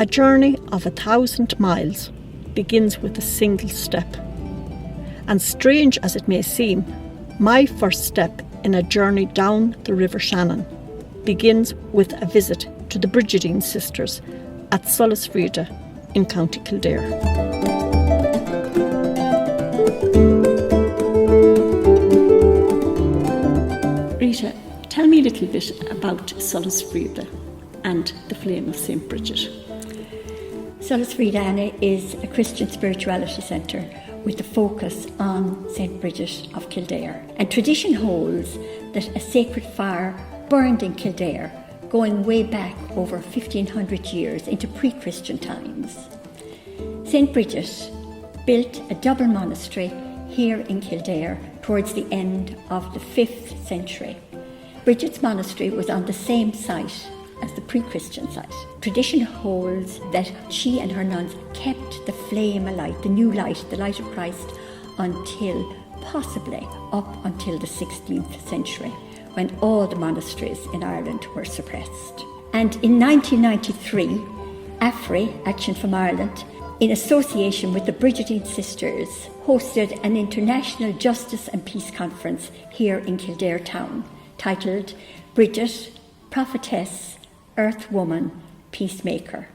A journey of 1,000 miles begins with a single step. And strange as it may seem, my first step in a journey down the River Shannon begins with a visit to the Brigid sisters at Solasfrida in County Kildare. Rita, tell me a little bit about Solasfrida and the Flame of St. Brigid. Solasfrida, Anna, is a Christian spirituality centre with a focus on St. Brigid of Kildare. And tradition holds that a sacred fire burned in Kildare, going way back over 1,500 years into pre-Christian times. St. Brigid built a double monastery here in Kildare towards the end of the 5th century. Brigid's monastery was on the same site as the pre-Christian site. Tradition holds that she and her nuns kept the flame alight, the new light, the light of Christ, until possibly up until the 16th century, when all the monasteries in Ireland were suppressed. And in 1993, Afri, Action from Ireland, in association with the Brigid sisters, hosted an international justice and peace conference here in Kildare town, titled Brigid, Prophetess, Earth Woman, Peacemaker.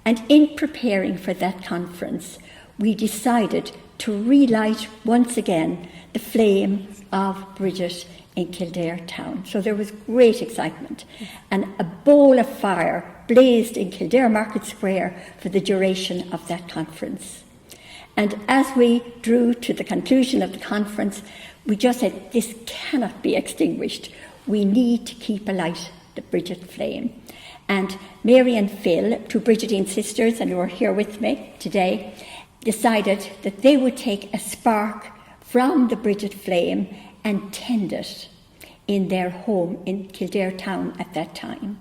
And in preparing for that conference, we decided to relight once again the flame of Brigid in Kildare town. So there was great excitement, and a bowl of fire blazed in Kildare Market Square for the duration of that conference. And as we drew to the conclusion of the conference, we just said, this cannot be extinguished. We need to keep alight the Brigid flame. And Mary and Phil, two Brigid sisters, and who are here with me today, decided that they would take a spark from the Brigid flame and tend it in their home in Kildare town at that time.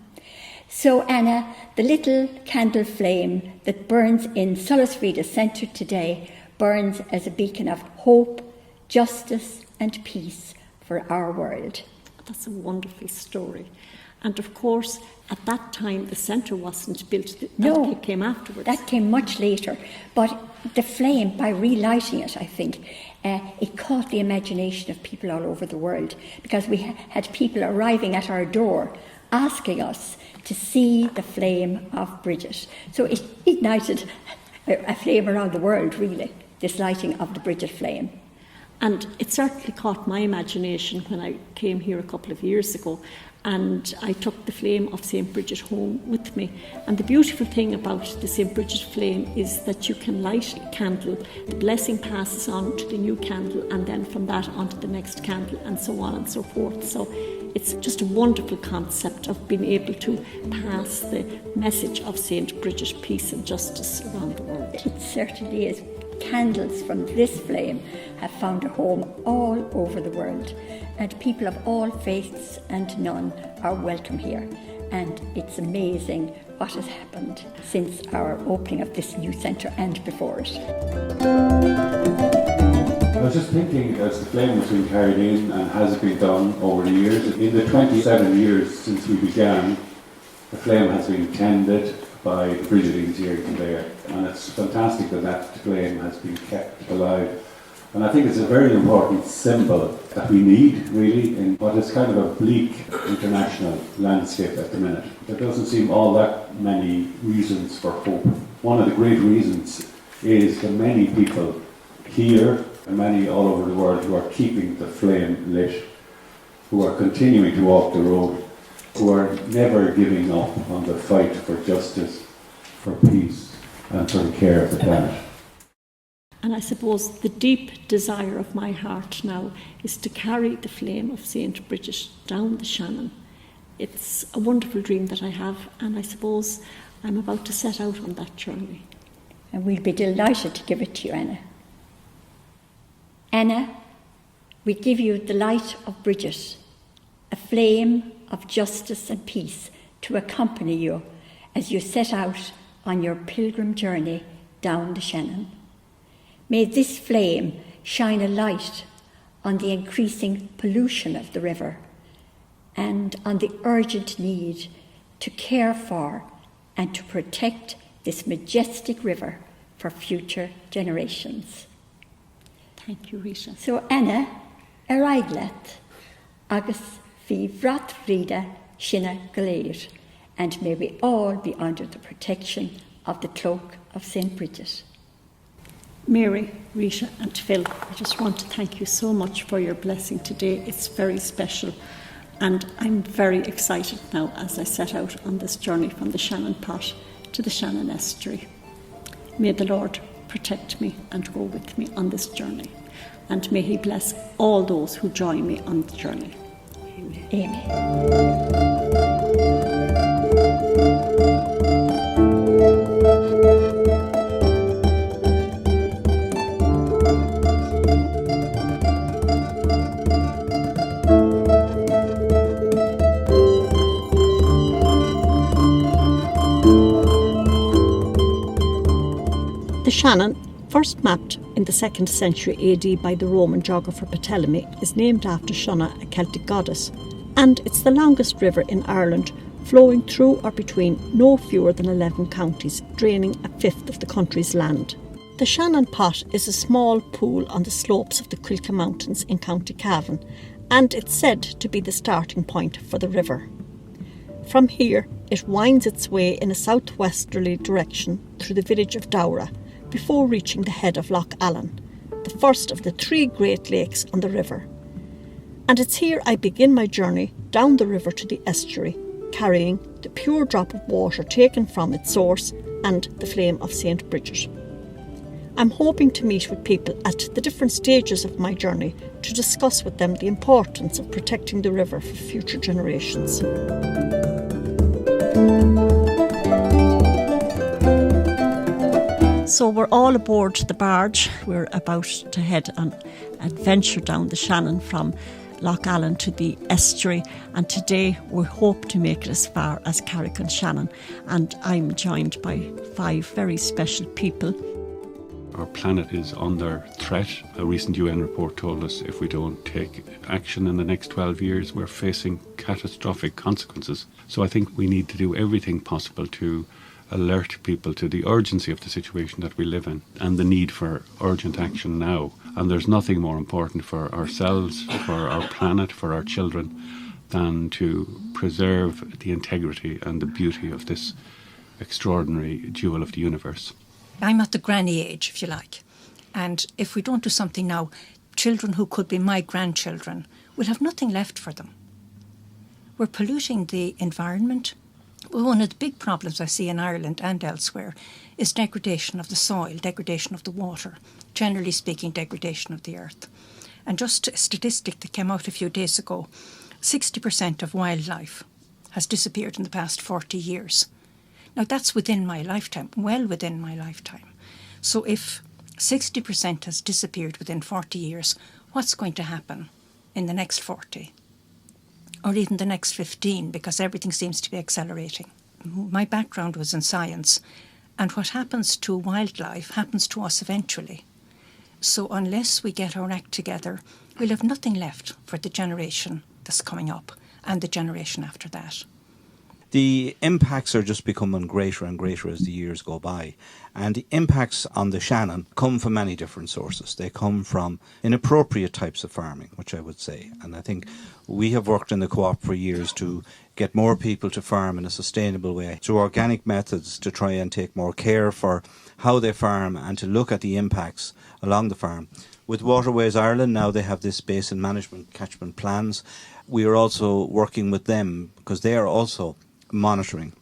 So Anna, the little candle flame that burns in Solasfrida Centre today burns as a beacon of hope, justice and peace for our world. That's a wonderful story. And of course, at that time, the centre wasn't built. That came afterwards. That came much later. But the flame, by relighting it, I think, it caught the imagination of people all over the world, because we had people arriving at our door asking us to see the flame of Brigid. So it ignited a flame around the world, really, this lighting of the Brigid flame. And it certainly caught my imagination when I came here a couple of years ago, and I took the flame of St. Brigid home with me. And the beautiful thing about the St. Brigid flame is that you can light a candle, the blessing passes on to the new candle, and then from that on to the next candle, and so on and so forth. So it's just a wonderful concept of being able to pass the message of St. Brigid, peace and justice around the world. It certainly is. Candles from this flame have found a home all over the world, and people of all faiths and none are welcome here. And it's amazing what has happened since our opening of this new centre and before it. I was just thinking, as the flame was being carried in and has been done over the years, in the 27 years since we began, the flame has been tended by the Brigidines here in Kildare, and it's fantastic that that flame has been kept alive. And I think it's a very important symbol that we need, really, in what is kind of a bleak international landscape at the minute. There doesn't seem all that many reasons for hope. One of the great reasons is the many people here and many all over the world who are keeping the flame lit, who are continuing to walk the road, who are never giving up on the fight for justice, for peace, and for the care of the planet. And I suppose the deep desire of my heart now is to carry the flame of St. Brigid down the Shannon. It's a wonderful dream that I have, and I suppose I'm about to set out on that journey. And we'll be delighted to give it to you, Anna. Anna, we give you the light of Brigid, a flame of justice and peace to accompany you as you set out on your pilgrim journey down the Shannon. May this flame shine a light on the increasing pollution of the river and on the urgent need to care for and to protect this majestic river for future generations. Thank you, Rita. So Anna, Araiglet, Agus fi vrat vrida shinna galir, and may we all be under the protection of the cloak of St. Brigid. Mary, Rita and Phil, I just want to thank you so much for your blessing today. It's very special, and I'm very excited now as I set out on this journey from the Shannon Pot to the Shannon Estuary. May the Lord protect me and go with me on this journey, and may He bless all those who join me on the journey. Amen. The Shannon, first mapped in the 2nd century AD by the Roman geographer Ptolemy, is named after Shona, a Celtic goddess, and it's the longest river in Ireland, flowing through or between no fewer than 11 counties, draining a fifth of the country's land. The Shannon Pot is a small pool on the slopes of the Quilca Mountains in County Cavan, and it's said to be the starting point for the river. From here, it winds its way in a southwesterly direction through the village of Dowra, before reaching the head of Loch Allen, the first of the 3 Great Lakes on the river. And it's here I begin my journey down the river to the estuary, carrying the pure drop of water taken from its source and the flame of St. Brigid. I'm hoping to meet with people at the different stages of my journey to discuss with them the importance of protecting the river for future generations. So we're all aboard the barge. We're about to head on an adventure down the Shannon from Loch Allen to the estuary, and today we hope to make it as far as Carrick and Shannon, and I'm joined by 5 very special people. Our planet is under threat. A recent UN report told us if we don't take action in the next 12 years, we're facing catastrophic consequences. So I think we need to do everything possible to alert people to the urgency of the situation that we live in and the need for urgent action now. And there's nothing more important for ourselves, for our planet, for our children, than to preserve the integrity and the beauty of this extraordinary jewel of the universe. I'm at the granny age, if you like. And if we don't do something now, children who could be my grandchildren will have nothing left for them. We're polluting the environment. Well, one of the big problems I see in Ireland and elsewhere is degradation of the soil, degradation of the water, generally speaking, degradation of the earth. And just a statistic that came out a few days ago, 60% of wildlife has disappeared in the past 40 years. Now, that's within my lifetime, well within my lifetime. So if 60% has disappeared within 40 years, what's going to happen in the next 40? Or even the next 15, because everything seems to be accelerating. My background was in science, and what happens to wildlife happens to us eventually. So unless we get our act together, we'll have nothing left for the generation that's coming up and the generation after that. The impacts are just becoming greater and greater as the years go by. And the impacts on the Shannon come from many different sources. They come from inappropriate types of farming, which I would say. And I think we have worked in the co-op for years to get more people to farm in a sustainable way, through organic methods, to try and take more care for how they farm and to look at the impacts along the farm. With Waterways Ireland, now they have this basin management catchment plans. We are also working with them because they are also monitoring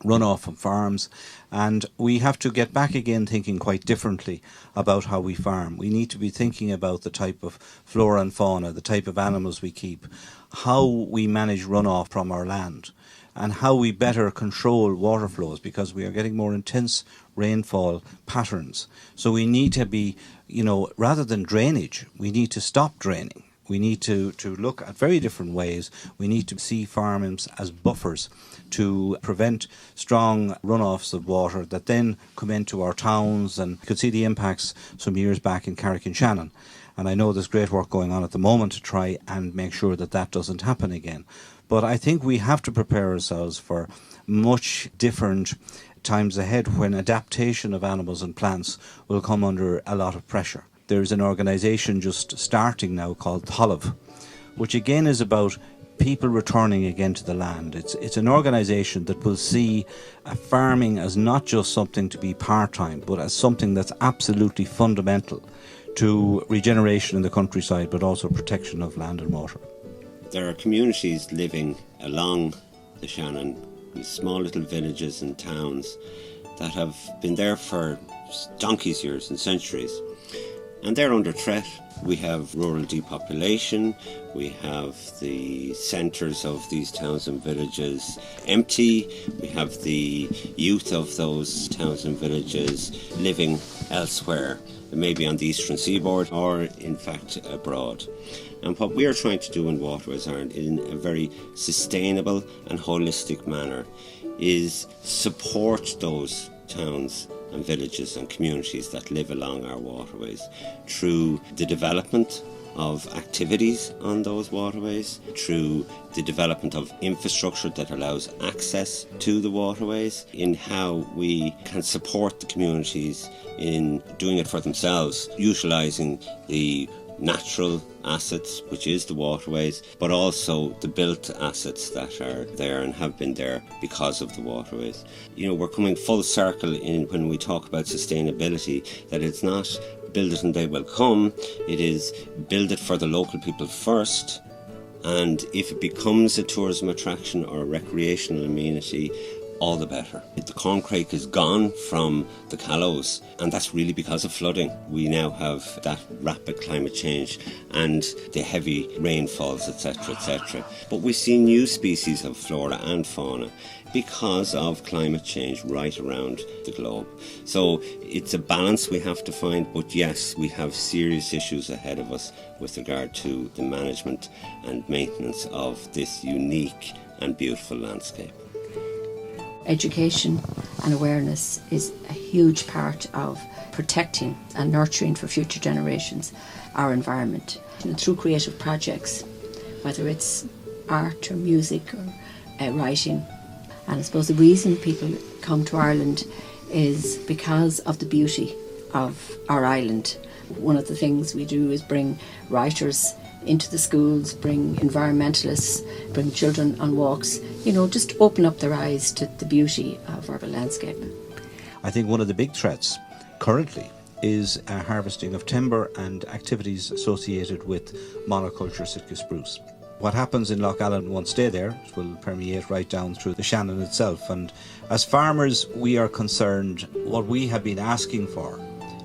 runoff from farms, and we have to get back again thinking quite differently about how we farm. We need to be thinking about the type of flora and fauna, the type of animals we keep, how we manage runoff from our land, and how we better control water flows, because we are getting more intense rainfall patterns. So we need to be, rather than drainage, we need to stop draining. We need to look at very different ways. We need to see farms as buffers to prevent strong runoffs of water that then come into our towns. And you could see the impacts some years back in Carrick and Shannon. And I know there's great work going on at the moment to try and make sure that that doesn't happen again. But I think we have to prepare ourselves for much different times ahead when adaptation of animals and plants will come under a lot of pressure. There's an organisation just starting now called Tholiv, which again is about people returning again to the land. It's an organisation that will see farming as not just something to be part-time, but as something that's absolutely fundamental to regeneration in the countryside, but also protection of land and water. There are communities living along the Shannon, these small little villages and towns that have been there for donkey's years and centuries, and they're under threat. We have rural depopulation, we have the centres of these towns and villages empty, we have the youth of those towns and villages living elsewhere, maybe on the eastern seaboard or in fact abroad. And what we are trying to do in Waterways Ireland in a very sustainable and holistic manner is support those towns and villages and communities that live along our waterways through the development of activities on those waterways, through the development of infrastructure that allows access to the waterways, in how we can support the communities in doing it for themselves, utilising the natural assets, which is the waterways, but also the built assets that are there and have been there because of the waterways. You know, we're coming full circle in when we talk about sustainability, that it's not build it and they will come, it is build it for the local people first, and if it becomes a tourism attraction or a recreational amenity, all the better. The corncrake is gone from the Callows, and that's really because of flooding. We now have that rapid climate change and the heavy rainfalls, etc., etc. But we see new species of flora and fauna because of climate change right around the globe. So it's a balance we have to find, but yes, we have serious issues ahead of us with regard to the management and maintenance of this unique and beautiful landscape. Education and awareness is a huge part of protecting and nurturing for future generations our environment. And through creative projects, whether it's art or music or writing. And I suppose the reason people come to Ireland is because of the beauty of our island. One of the things we do is bring writers into the schools, bring environmentalists, bring children on walks, you know, just open up their eyes to the beauty of our landscape. I think one of the big threats currently is harvesting of timber and activities associated with monoculture Sitka spruce. What happens in Lough Allen won't stay there, it will permeate right down through the Shannon itself. And as farmers, we are concerned, what we have been asking for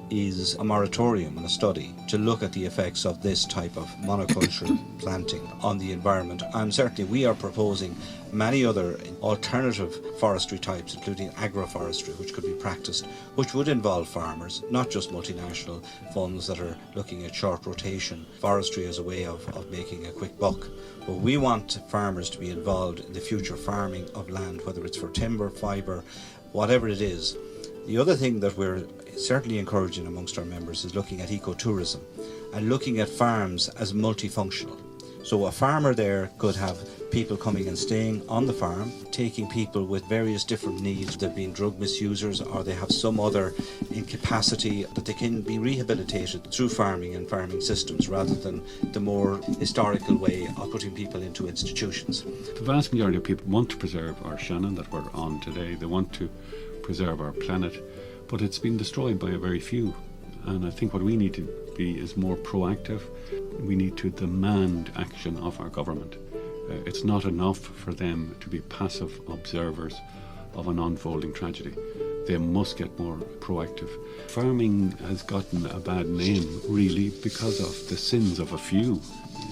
is a moratorium and a study to look at the effects of this type of monoculture planting on the environment. And certainly we are proposing many other alternative forestry types, including agroforestry, which could be practiced, which would involve farmers, not just multinational funds that are looking at short rotation forestry as a way of making a quick buck. But we want farmers to be involved in the future farming of land, whether it's for timber, fibre, whatever it is. The other thing that we're certainly encouraging amongst our members is looking at ecotourism and looking at farms as multifunctional. So a farmer there could have people coming and staying on the farm, taking people with various different needs. They've been drug misusers or they have some other incapacity, that they can be rehabilitated through farming and farming systems rather than the more historical way of putting people into institutions. The vast majority of people want to preserve our Shannon that we're on today. They want to preserve our planet, but it's been destroyed by a very few. And I think what we need to be is more proactive. We need to demand action of our government. It's not enough for them to be passive observers of an unfolding tragedy. They must get more proactive. Farming has gotten a bad name, really, because of the sins of a few.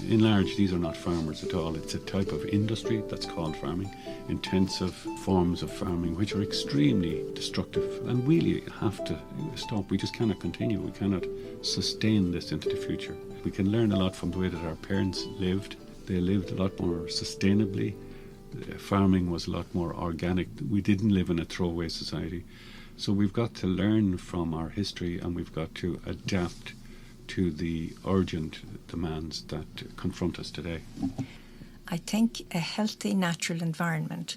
In large, these are not farmers at all. It's a type of industry that's called farming, intensive forms of farming, which are extremely destructive and really have to stop. We just cannot continue. We cannot sustain this into the future. We can learn a lot from the way that our parents lived. They lived a lot more sustainably. Farming was a lot more organic. We didn't live in a throwaway society. So we've got to learn from our history, and we've got to adapt to the urgent demands that confront us today. I think a healthy natural environment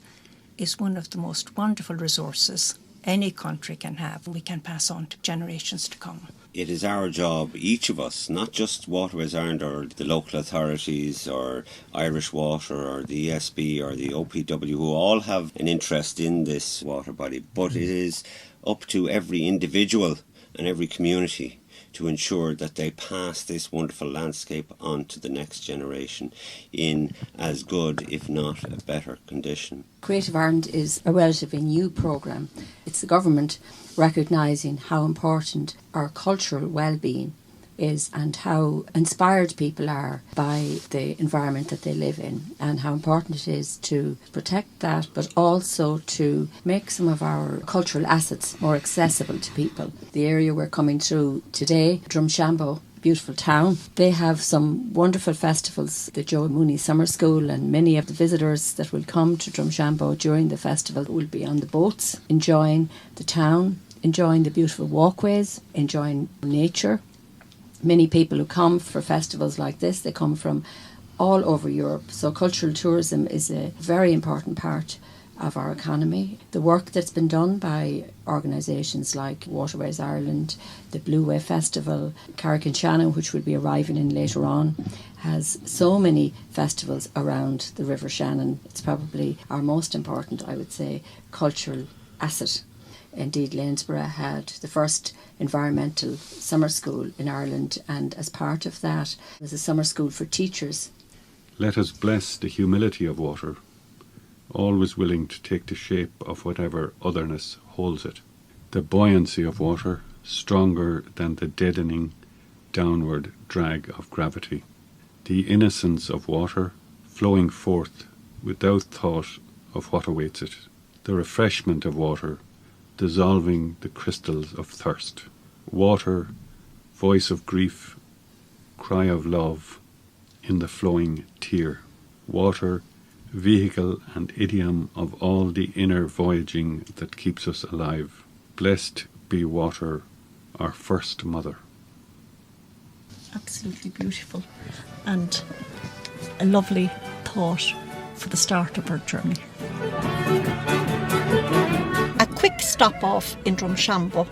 is one of the most wonderful resources any country can have, we can pass on to generations to come. It is our job, each of us, not just Waterways Ireland or the local authorities or Irish Water or the ESB or the OPW, who all have an interest in this water body, but it is up to every individual and every community to ensure that they pass this wonderful landscape on to the next generation in as good, if not a better condition. Creative Ireland is a relatively new programme. It's the government recognising how important our cultural well-being is and how inspired people are by the environment that they live in, and how important it is to protect that, but also to make some of our cultural assets more accessible to people. The area we're coming through today, Drumshanbo, beautiful town, they have some wonderful festivals. The Joe Mooney Summer School, and many of the visitors that will come to Drumshanbo during the festival will be on the boats, enjoying the town, enjoying the beautiful walkways, enjoying nature. Many people who come for festivals like this, they come from all over Europe. So cultural tourism is a very important part of our economy. The work that's been done by organisations like Waterways Ireland, the Blue Way Festival, Carrick and Shannon, which will be arriving in later on, has so many festivals around the River Shannon. It's probably our most important, I would say, cultural asset. Indeed, Lanesborough had the first environmental summer school in Ireland, and as part of that was a summer school for teachers. Let us bless the humility of water, always willing to take the shape of whatever otherness holds it. The buoyancy of water, stronger than the deadening downward drag of gravity. The innocence of water, flowing forth without thought of what awaits it. The refreshment of water, dissolving the crystals of thirst. Water, voice of grief, cry of love in the flowing tear. Water, vehicle and idiom of all the inner voyaging that keeps us alive. Blessed be water, our first mother. Absolutely beautiful, and a lovely thought for the start of our journey. A quick stop off in Drumshanbo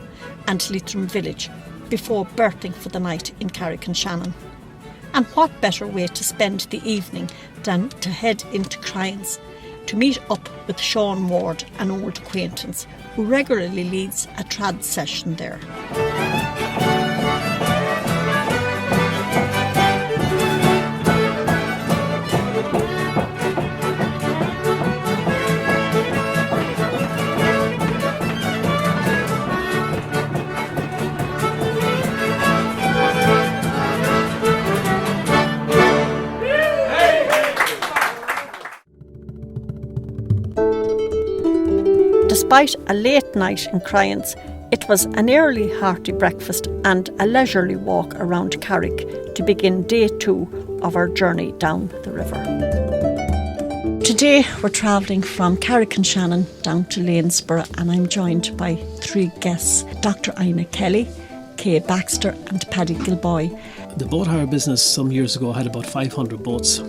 and Leitrim village before berthing for the night in Carrick and Shannon. And what better way to spend the evening than to head into Cryans to meet up with Sean Ward, an old acquaintance who regularly leads a trad session there. Despite a late night in Cryans, it was an early hearty breakfast and a leisurely walk around Carrick to begin day 2 of our journey down the river. Today we're travelling from Carrick and Shannon down to Lanesborough, and I'm joined by 3 guests, Dr. Anna Kelly, Kay Baxter and Paddy Gilboy. The boat hire business some years ago had about 500 boats.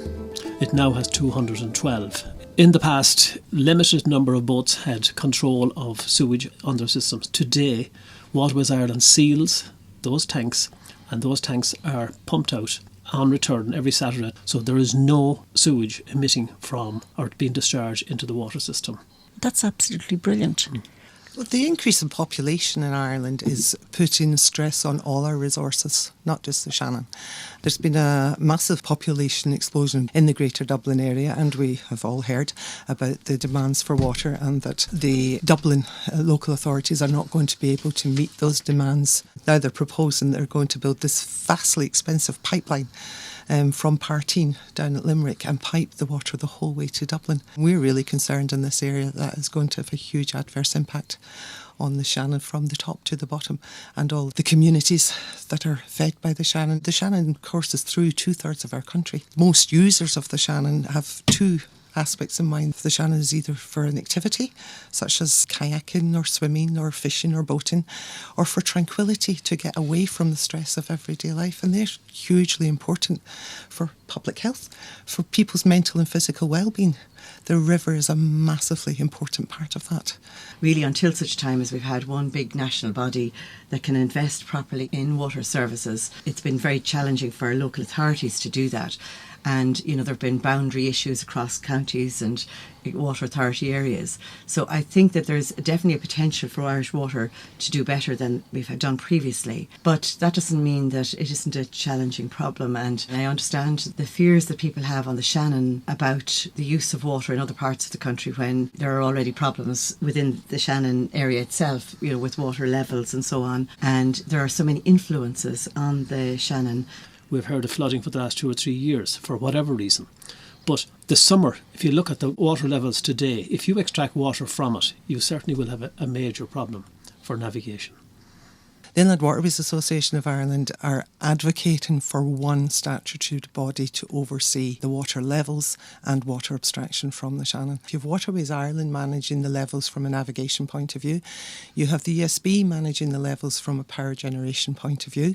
It now has 212. In the past, limited number of boats had control of sewage on their systems. Today, Waterways Ireland seals those tanks, and those tanks are pumped out on return every Saturday. So there is no sewage emitting from or being discharged into the water system. That's absolutely brilliant. Well, the increase in population in Ireland is putting stress on all our resources, not just the Shannon. There's been a massive population explosion in the Greater Dublin area, and we have all heard about the demands for water and that the Dublin local authorities are not going to be able to meet those demands. Now they're proposing they're going to build this vastly expensive pipeline from Partine down at Limerick and pipe the water the whole way to Dublin. We're really concerned in this area that is going to have a huge adverse impact on the Shannon from the top to the bottom and all the communities that are fed by the Shannon. The Shannon courses through 2/3 of our country. Most users of the Shannon have 2 aspects in mind. The Shannon is either for an activity, such as kayaking or swimming or fishing or boating, or for tranquility, to get away from the stress of everyday life. And they're hugely important for public health, for people's mental and physical well-being. The river is a massively important part of that. Really, until such time as we've had one big national body that can invest properly in water services, it's been very challenging for local authorities to do that. And, you know, there have been boundary issues across counties and water authority areas. So I think that there's definitely a potential for Irish Water to do better than we've done previously. But that doesn't mean that it isn't a challenging problem. And I understand the fears that people have on the Shannon about the use of water in other parts of the country when there are already problems within the Shannon area itself, you know, with water levels and so on. And there are so many influences on the Shannon. We've heard of flooding for the last 2 or 3 years, for whatever reason. But the summer, if you look at the water levels today, if you extract water from it, you certainly will have a major problem for navigation. The Inland Waterways Association of Ireland are advocating for one statutory body to oversee the water levels and water abstraction from the Shannon. You have Waterways Ireland managing the levels from a navigation point of view. You have the ESB managing the levels from a power generation point of view.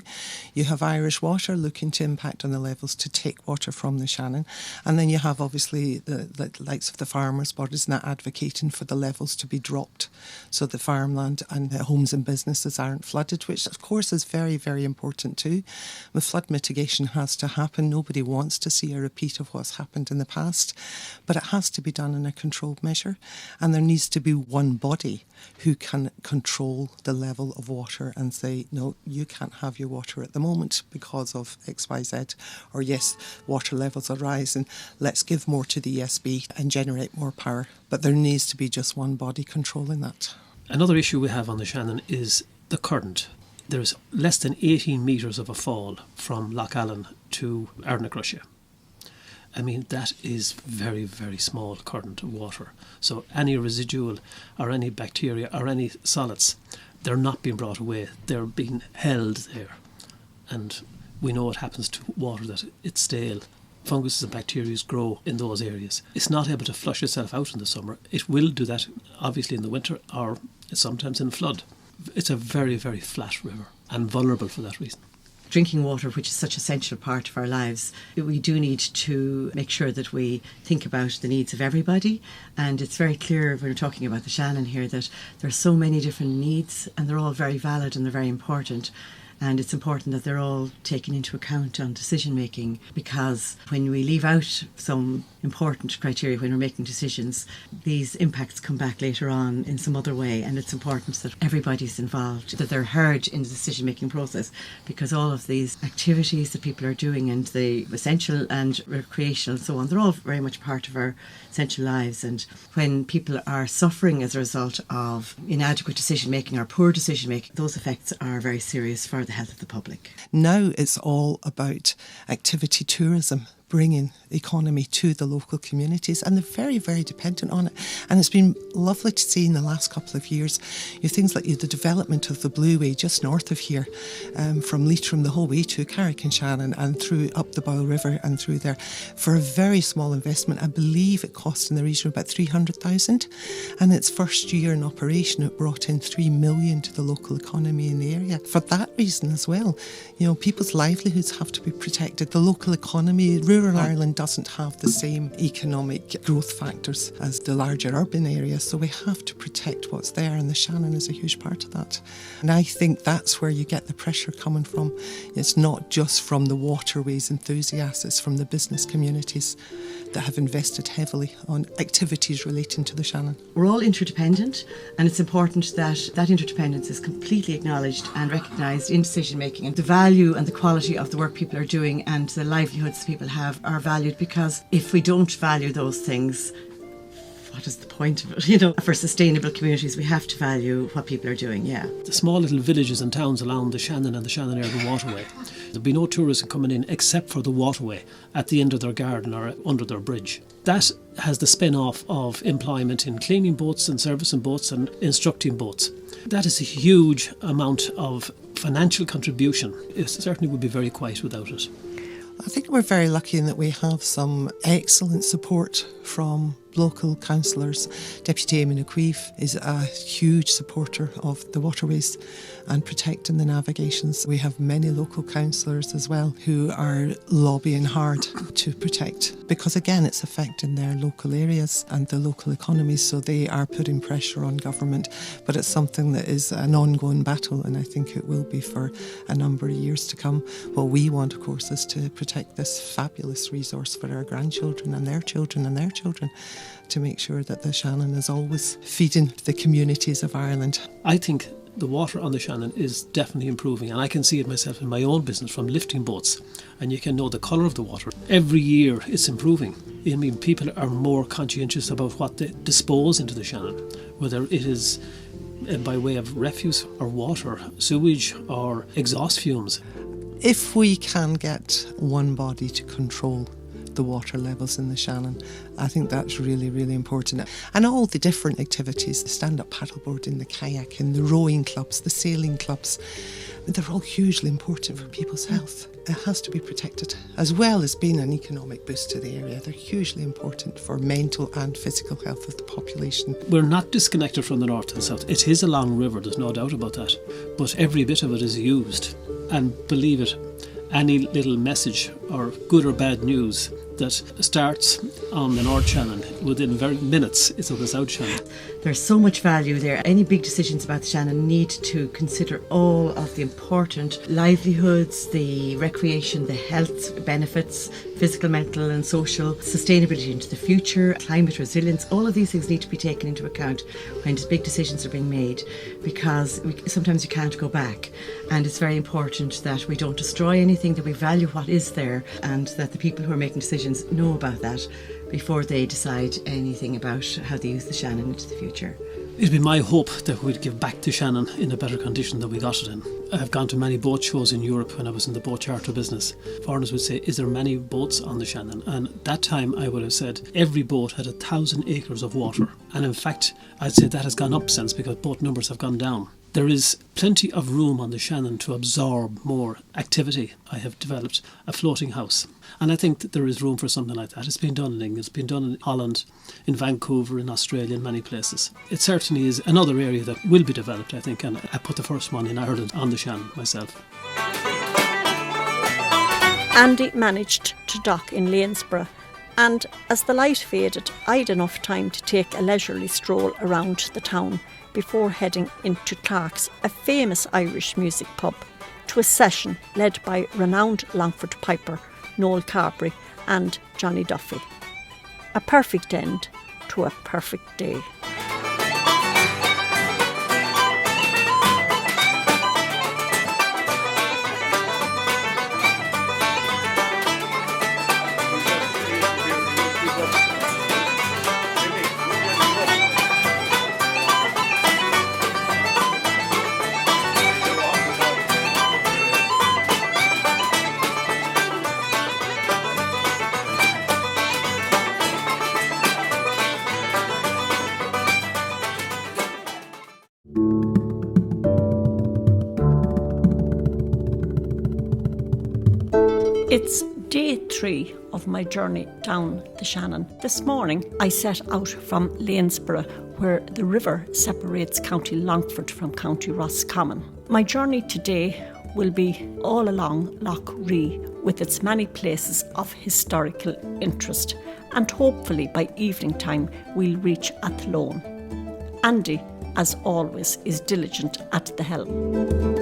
You have Irish Water looking to impact on the levels to take water from the Shannon. And then you have obviously the likes of the farmers' bodies now advocating for the levels to be dropped so the farmland and the homes and businesses aren't flooded, which of course is very, very important too. The flood mitigation has to happen. Nobody wants to see a repeat of what's happened in the past, but it has to be done in a controlled measure, and there needs to be one body who can control the level of water and say, no, you can't have your water at the moment because of XYZ, or yes, water levels are rising, let's give more to the ESB and generate more power. But there needs to be just one body controlling that. Another issue we have on the Shannon is the current. There's less than 18 metres of a fall from Lough Allen to Ardnacrusha. I mean, that is very, very small current of water. So any residual or any bacteria or any solids, they're not being brought away. They're being held there. And we know what happens to water, that it's stale. Funguses and bacteria grow in those areas. It's not able to flush itself out in the summer. It will do that, obviously, in the winter or sometimes in flood. It's a very, very flat river and vulnerable for that reason. Drinking water, which is such an essential part of our lives, we do need to make sure that we think about the needs of everybody. And it's very clear when we're talking about the Shannon here that there are so many different needs and they're all very valid and they're very important. And it's important that they're all taken into account on decision making, because when we leave out some important criteria when we're making decisions, these impacts come back later on in some other way. And it's important that everybody's involved, that they're heard in the decision making process, because all of these activities that people are doing and the essential and recreational and so on, they're all very much part of our essential lives. And when people are suffering as a result of inadequate decision making or poor decision making, those effects are very serious for the health of the public. Now it's all about activity tourism, bringing the economy to the local communities, and they're very, very dependent on it. And it's been lovely to see in the last couple of years, things like the development of the Blueway just north of here, from Leitrim the whole way to Carrick and Shannon and through up the Boyle River and through there, for a very small investment. I believe it cost in the region of about 300,000, and its first year in operation it brought in 3 million to the local economy in the area. For that reason as well, people's livelihoods have to be protected. The local economy, rural Ireland doesn't have the same economic growth factors as the larger urban areas, so we have to protect what's there, and the Shannon is a huge part of that. And I think that's where you get the pressure coming from. It's not just from the waterways enthusiasts, it's from the business communities that have invested heavily on activities relating to the Shannon. We're all interdependent, and it's important that that interdependence is completely acknowledged and recognised in decision making, and the value and the quality of the work people are doing and the livelihoods people have are valued, because if we don't value those things, what is the point of it? For sustainable communities, we have to value what people are doing, The small little villages and towns along the Shannon and the Shannon Urban Waterway, there'll be no tourism coming in except for the waterway at the end of their garden or under their bridge. That has the spin-off of employment in cleaning boats and servicing boats and instructing boats. That is a huge amount of financial contribution. It certainly would be very quiet without it. I think we're very lucky in that we have some excellent support from local councillors. Deputy Eamon O'Keefe is a huge supporter of the waterways and protecting the navigations. We have many local councillors as well who are lobbying hard to protect, because again it's affecting their local areas and the local economies, so they are putting pressure on government. But it's something that is an ongoing battle, and I think it will be for a number of years to come. What we want, of course, is to protect this fabulous resource for our grandchildren and their children and their children, to make sure that the Shannon is always feeding the communities of Ireland. I think the water on the Shannon is definitely improving, and I can see it myself in my own business from lifting boats, and you can know the colour of the water. Every year it's improving. I mean, people are more conscientious about what they dispose into the Shannon, whether it is by way of refuse or water, sewage or exhaust fumes. If we can get one body to control the water levels in the Shannon, I think that's really, really important. And all the different activities, the stand-up paddleboarding, the kayaking, the rowing clubs, the sailing clubs, they're all hugely important for people's health. It has to be protected, as well as being an economic boost to the area. They're hugely important for mental and physical health of the population. We're not disconnected from the north and south. It is a long river, there's no doubt about that. But every bit of it is used. And believe it, any little message or good or bad news that starts on the North Shannon, within very minutes it's on the South Shannon. There's so much value there. Any big decisions about the Shannon need to consider all of the important livelihoods, the recreation, the health benefits, physical, mental and social, sustainability into the future, climate resilience. All of these things need to be taken into account when big decisions are being made, because sometimes you can't go back, and it's very important that we don't destroy anything, that we value what is there, and that the people who are making decisions know about that before they decide anything about how they use the Shannon into the future. It'd be my hope that we'd give back to Shannon in a better condition than we got it in. I've gone to many boat shows in Europe when I was in the boat charter business. Foreigners would say, is there many boats on the Shannon? And that time I would have said every boat had 1,000 acres of water. And in fact, I'd say that has gone up since, because boat numbers have gone down. There is plenty of room on the Shannon to absorb more activity. I have developed a floating house, and I think that there is room for something like that. It's been done in England, it's been done in Holland, in Vancouver, in Australia, in many places. It certainly is another area that will be developed, I think, and I put the first one in Ireland on the Shannon myself. Andy managed to dock in Lanesborough, and as the light faded, I had enough time to take a leisurely stroll around the town before heading into Clark's, a famous Irish music pub, to a session led by renowned Longford piper Noel Carberry and Johnny Duffy. A perfect end to a perfect day. It's day 3 of my journey down the Shannon. This morning I set out from Lanesborough, where the river separates County Longford from County Roscommon. My journey today will be all along Lough Ree, with its many places of historical interest, and hopefully by evening time we'll reach Athlone. Andy, as always, is diligent at the helm.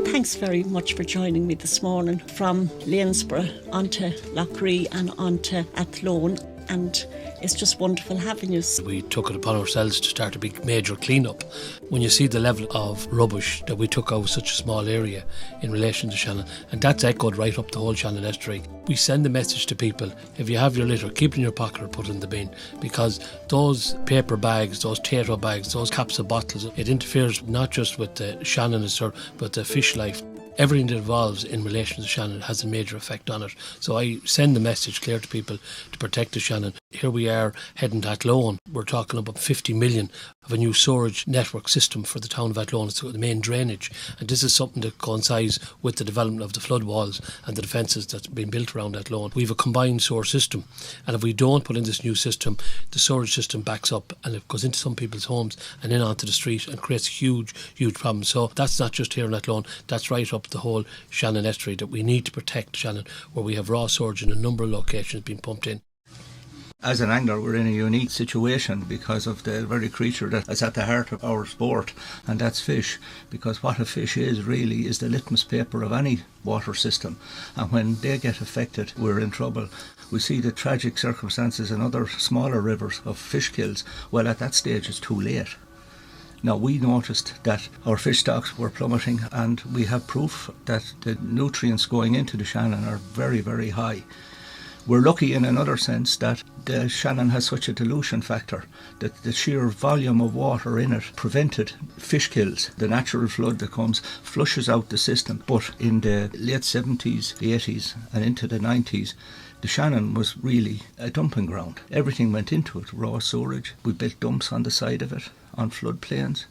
Thanks very much for joining me this morning from Lanesborough onto Lough Ree and onto Athlone, and it's just wonderful having you. We took it upon ourselves to start a big major clean-up. When you see the level of rubbish that we took out of such a small area in relation to Shannon, and that's echoed right up the whole Shannon estuary. We send a message to people: if you have your litter, keep it in your pocket or put it in the bin, because those paper bags, those tato bags, those capsule bottles, it interferes not just with the Shannon itself, but the fish life. Everything that evolves in relation to Shannon has a major effect on it. So I send the message clear to people to protect the Shannon. Here we are heading to Athlone. We're talking about 50 million of a new storage network system for the town of Athlone. It's the main drainage. And this is something that coincides with the development of the flood walls and the defences that's been built around Athlone. We have a combined sewer system. And if we don't put in this new system, the storage system backs up and it goes into some people's homes and in onto the street and creates huge, huge problems. So that's not just here in Athlone, that's right up the whole Shannon Estuary, that we need to protect Shannon, where we have raw sewage in a number of locations being pumped in. As an angler, we're in a unique situation because of the very creature that is at the heart of our sport, and that's fish. Because what a fish is really is the litmus paper of any water system, and when they get affected, we're in trouble. We see the tragic circumstances in other smaller rivers of fish kills. Well, at that stage it's too late. Now, we noticed that our fish stocks were plummeting, and we have proof that the nutrients going into the Shannon are very, very high. We're lucky in another sense that the Shannon has such a dilution factor that the sheer volume of water in it prevented fish kills. The natural flood that comes flushes out the system. But in the late 70s, the 80s and into the 90s, the Shannon was really a dumping ground. Everything went into it, raw sewerage. We built dumps on the side of it, on floodplains.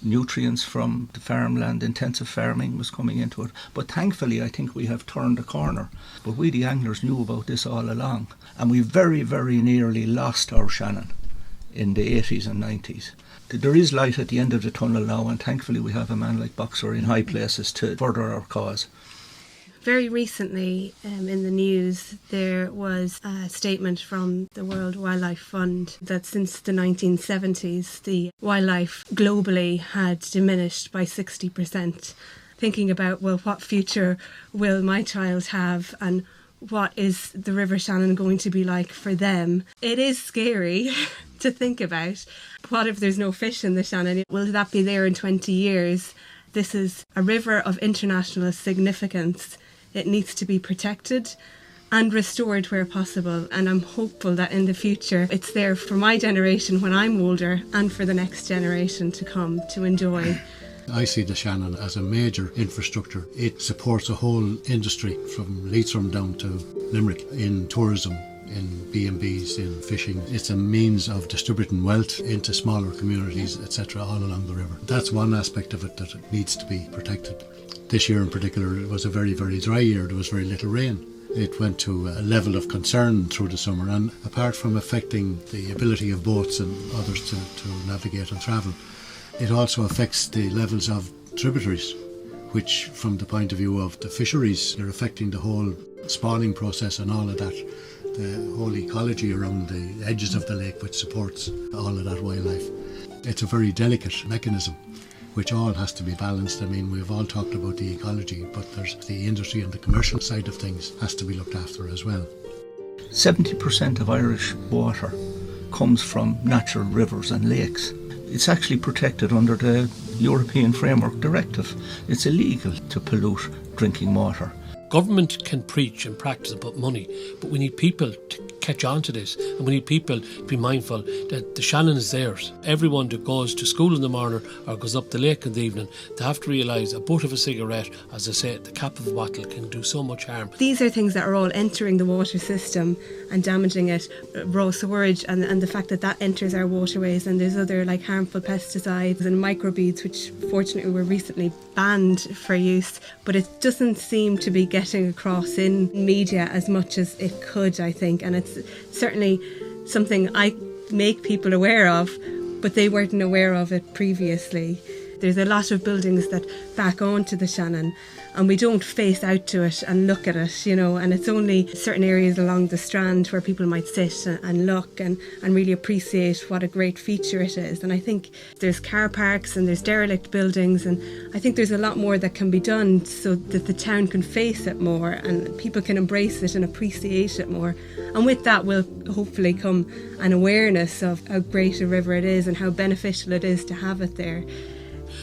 Nutrients from the farmland, intensive farming was coming into it. But thankfully, I think we have turned a corner. But we, the anglers, knew about this all along. And we very, very nearly lost our Shannon in the 80s and 90s. There is light at the end of the tunnel now, and thankfully we have a man like Boxer in high places to further our cause. Very recently in the news there was a statement from the World Wildlife Fund that since the 1970s the wildlife globally had diminished by 60%. Thinking about, well, what future will my child have and what is the River Shannon going to be like for them? It is scary to think about. What if there's no fish in the Shannon? Will that be there in 20 years? This is a river of international significance. It needs to be protected and restored where possible. And I'm hopeful that in the future it's there for my generation when I'm older and for the next generation to come to enjoy. I see the Shannon as a major infrastructure. It supports a whole industry from Leitrim down to Limerick in tourism, in B&Bs, in fishing. It's a means of distributing wealth into smaller communities, etc., all along the river. That's one aspect of it that needs to be protected. This year in particular, it was a very, very dry year. There was very little rain. It went to a level of concern through the summer, and apart from affecting the ability of boats and others to navigate and travel, it also affects the levels of tributaries, which from the point of view of the fisheries, they're affecting the whole spawning process and all of that, the whole ecology around the edges of the lake, which supports all of that wildlife. It's a very delicate mechanism which all has to be balanced. I mean, we've all talked about the ecology, but there's the industry and the commercial side of things has to be looked after as well. 70% of Irish water comes from natural rivers and lakes. It's actually protected under the European Framework Directive. It's illegal to pollute drinking water. Government can preach and practice and put money, but we need people to catch on to this, and we need people to be mindful that the Shannon is theirs. Everyone that goes to school in the morning or goes up the lake in the evening, they have to realise a butt of a cigarette, as I say, the cap of a bottle can do so much harm. These are things that are all entering the water system and damaging it. Raw sewage and the fact that that enters our waterways, and there's other like harmful pesticides and microbeads which fortunately were recently banned for use, but it doesn't seem to be getting across in media as much as it could, I think, and it's certainly something I make people aware of, but they weren't aware of it previously. There's a lot of buildings that back onto the Shannon and we don't face out to it and look at it, you know, and it's only certain areas along the strand where people might sit and look and really appreciate what a great feature it is. And I think there's car parks and there's derelict buildings, and I think there's a lot more that can be done so that the town can face it more and people can embrace it and appreciate it more. And with that will hopefully come an awareness of how great a river it is and how beneficial it is to have it there.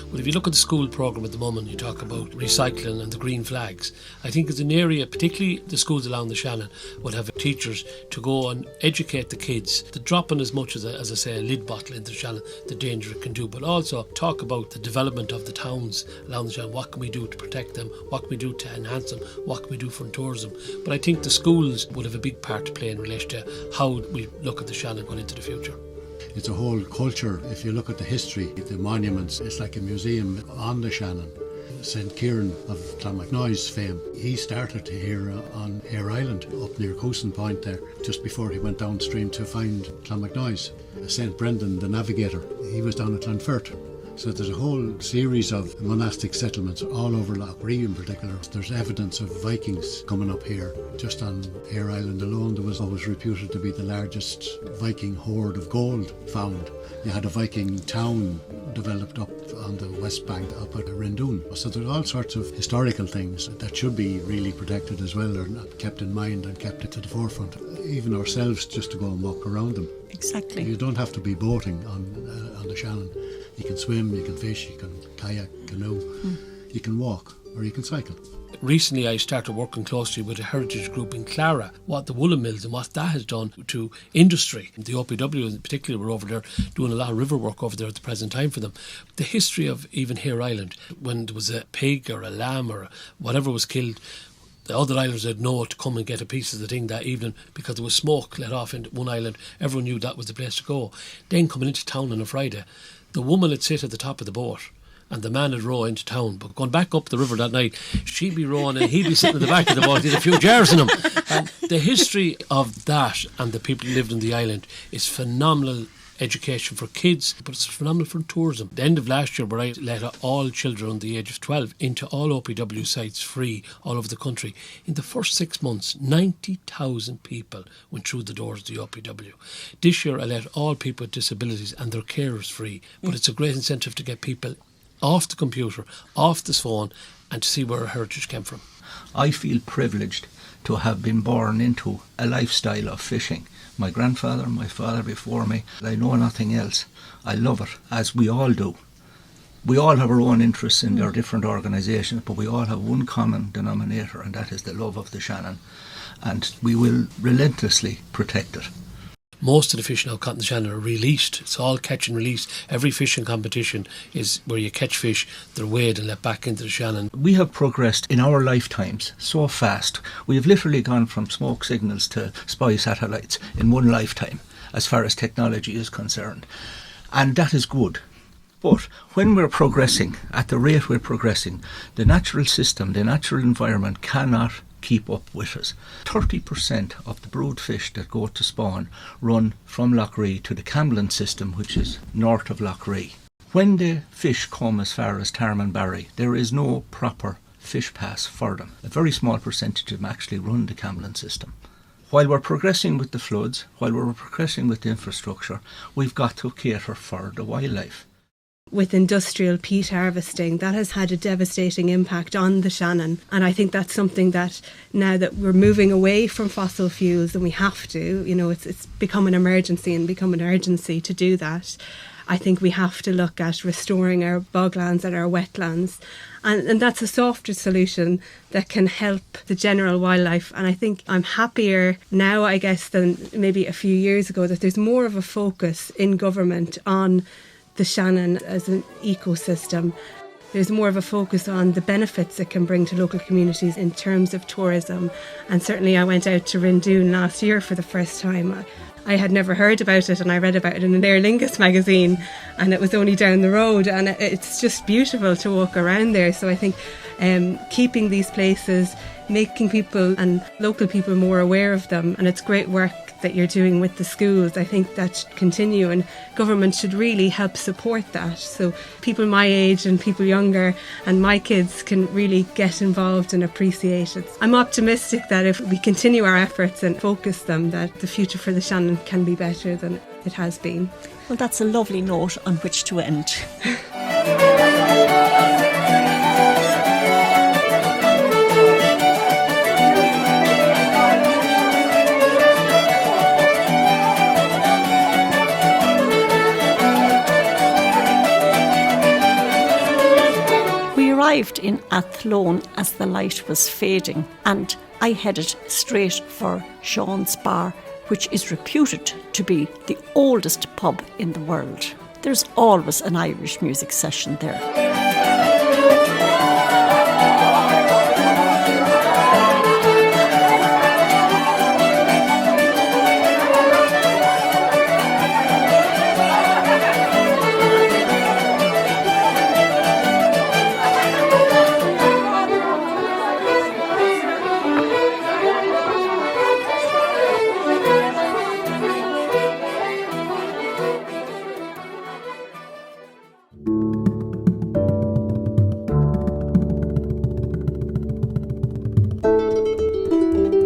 Well, if you look at the school programme at the moment, you talk about recycling and the green flags. I think it's an area, particularly the schools along the Shannon, will have teachers to go and educate the kids, to drop in as much as I say, a lid bottle into the Shannon, the danger it can do, but also talk about the development of the towns along the Shannon. What can we do to protect them? What can we do to enhance them? What can we do for tourism? But I think the schools would have a big part to play in relation to how we look at the Shannon going into the future. It's a whole culture. If you look at the history, the monuments, it's like a museum on the Shannon. St. Kieran of Clonmacnoise fame, he started here on Ayr Island up near Coulson Point there, just before he went downstream to find Clonmacnoise. St. Brendan, the navigator, he was down at Longford. So there's a whole series of monastic settlements all over Limerick in particular. There's evidence of Vikings coming up here. Just on Ayr Island alone, there was always reputed to be the largest Viking hoard of gold found. You had a Viking town developed up on the west bank up at Rendoon. So there's all sorts of historical things that should be really protected as well, or not kept in mind and kept to the forefront. Even ourselves, just to go and walk around them. Exactly. You don't have to be boating on the Shannon. You can swim, you can fish, you can kayak, canoe, you can walk, or you can cycle. Recently I started working closely with a heritage group in Clara, what the woolen mills and what that has done to industry. The OPW in particular were over there doing a lot of river work over there at the present time for them. The history of even Ayr Island, when there was a pig or a lamb or whatever was killed, the other islanders had know to come and get a piece of the thing that evening because there was smoke let off into one island. Everyone knew that was the place to go. Then coming into town on a Friday, the woman would sit at the top of the boat and the man would row into town. But going back up the river that night, she'd be rowing and he'd be sitting at the back of the boat with a few jars in him. And the history of that and the people who lived on the island is phenomenal education for kids, but it's phenomenal for tourism. The end of last year, where I let all children under the age of 12 into all OPW sites free all over the country, in the first 6 months, 90,000 people went through the doors of the OPW. This year, I let all people with disabilities and their carers free, but it's a great incentive to get people off the computer, off the phone, and to see where our heritage came from. I feel privileged to have been born into a lifestyle of fishing. My grandfather, my father before me, I know nothing else. I love it, as we all do. We all have our own interests in our different organisations, but we all have one common denominator, and that is the love of the Shannon. And we will relentlessly protect it. Most of the fish now caught in the Shannon are released. It's all catch and release. Every fishing competition is where you catch fish, they're weighed and let back into the Shannon. We have progressed in our lifetimes so fast. We have literally gone from smoke signals to spy satellites in one lifetime, as far as technology is concerned. And that is good. But when we're progressing, at the rate we're progressing, the natural system, the natural environment cannot keep up with us. 30% of the brood fish that go to spawn run from Loughree to the Camblin system, which is north of Loughree. When the fish come as far as Tarmanbarry, there is no proper fish pass for them. A very small percentage of them actually run the Camblin system. While we're progressing with the floods, while we're progressing with the infrastructure, we've got to cater for the wildlife. With industrial peat harvesting, that has had a devastating impact on the Shannon. And I think that's something that now that we're moving away from fossil fuels, and we have to, it's become an emergency and become an urgency to do that. I think we have to look at restoring our boglands and our wetlands. And that's a softer solution that can help the general wildlife. And I think I'm happier now, I guess, than maybe a few years ago, that there's more of a focus in government on the Shannon as an ecosystem. There's more of a focus on the benefits it can bring to local communities in terms of tourism. And certainly I went out to Rendoon last year for the first time. I had never heard about it, and I read about it in an Aer Lingus magazine, and it was only down the road, and it's just beautiful to walk around there. So I think keeping these places, making people and local people more aware of them, and it's great work that you're doing with the schools. I think that should continue, and government should really help support that, so people my age and people younger and my kids can really get involved and appreciate it. I'm optimistic that if we continue our efforts and focus them, that the future for the Shannon can be better than it has been. Well, that's a lovely note on which to end. arrived in Athlone as the light was fading, and I headed straight for Sean's Bar, which is reputed to be the oldest pub in the world. There's always an Irish music session there.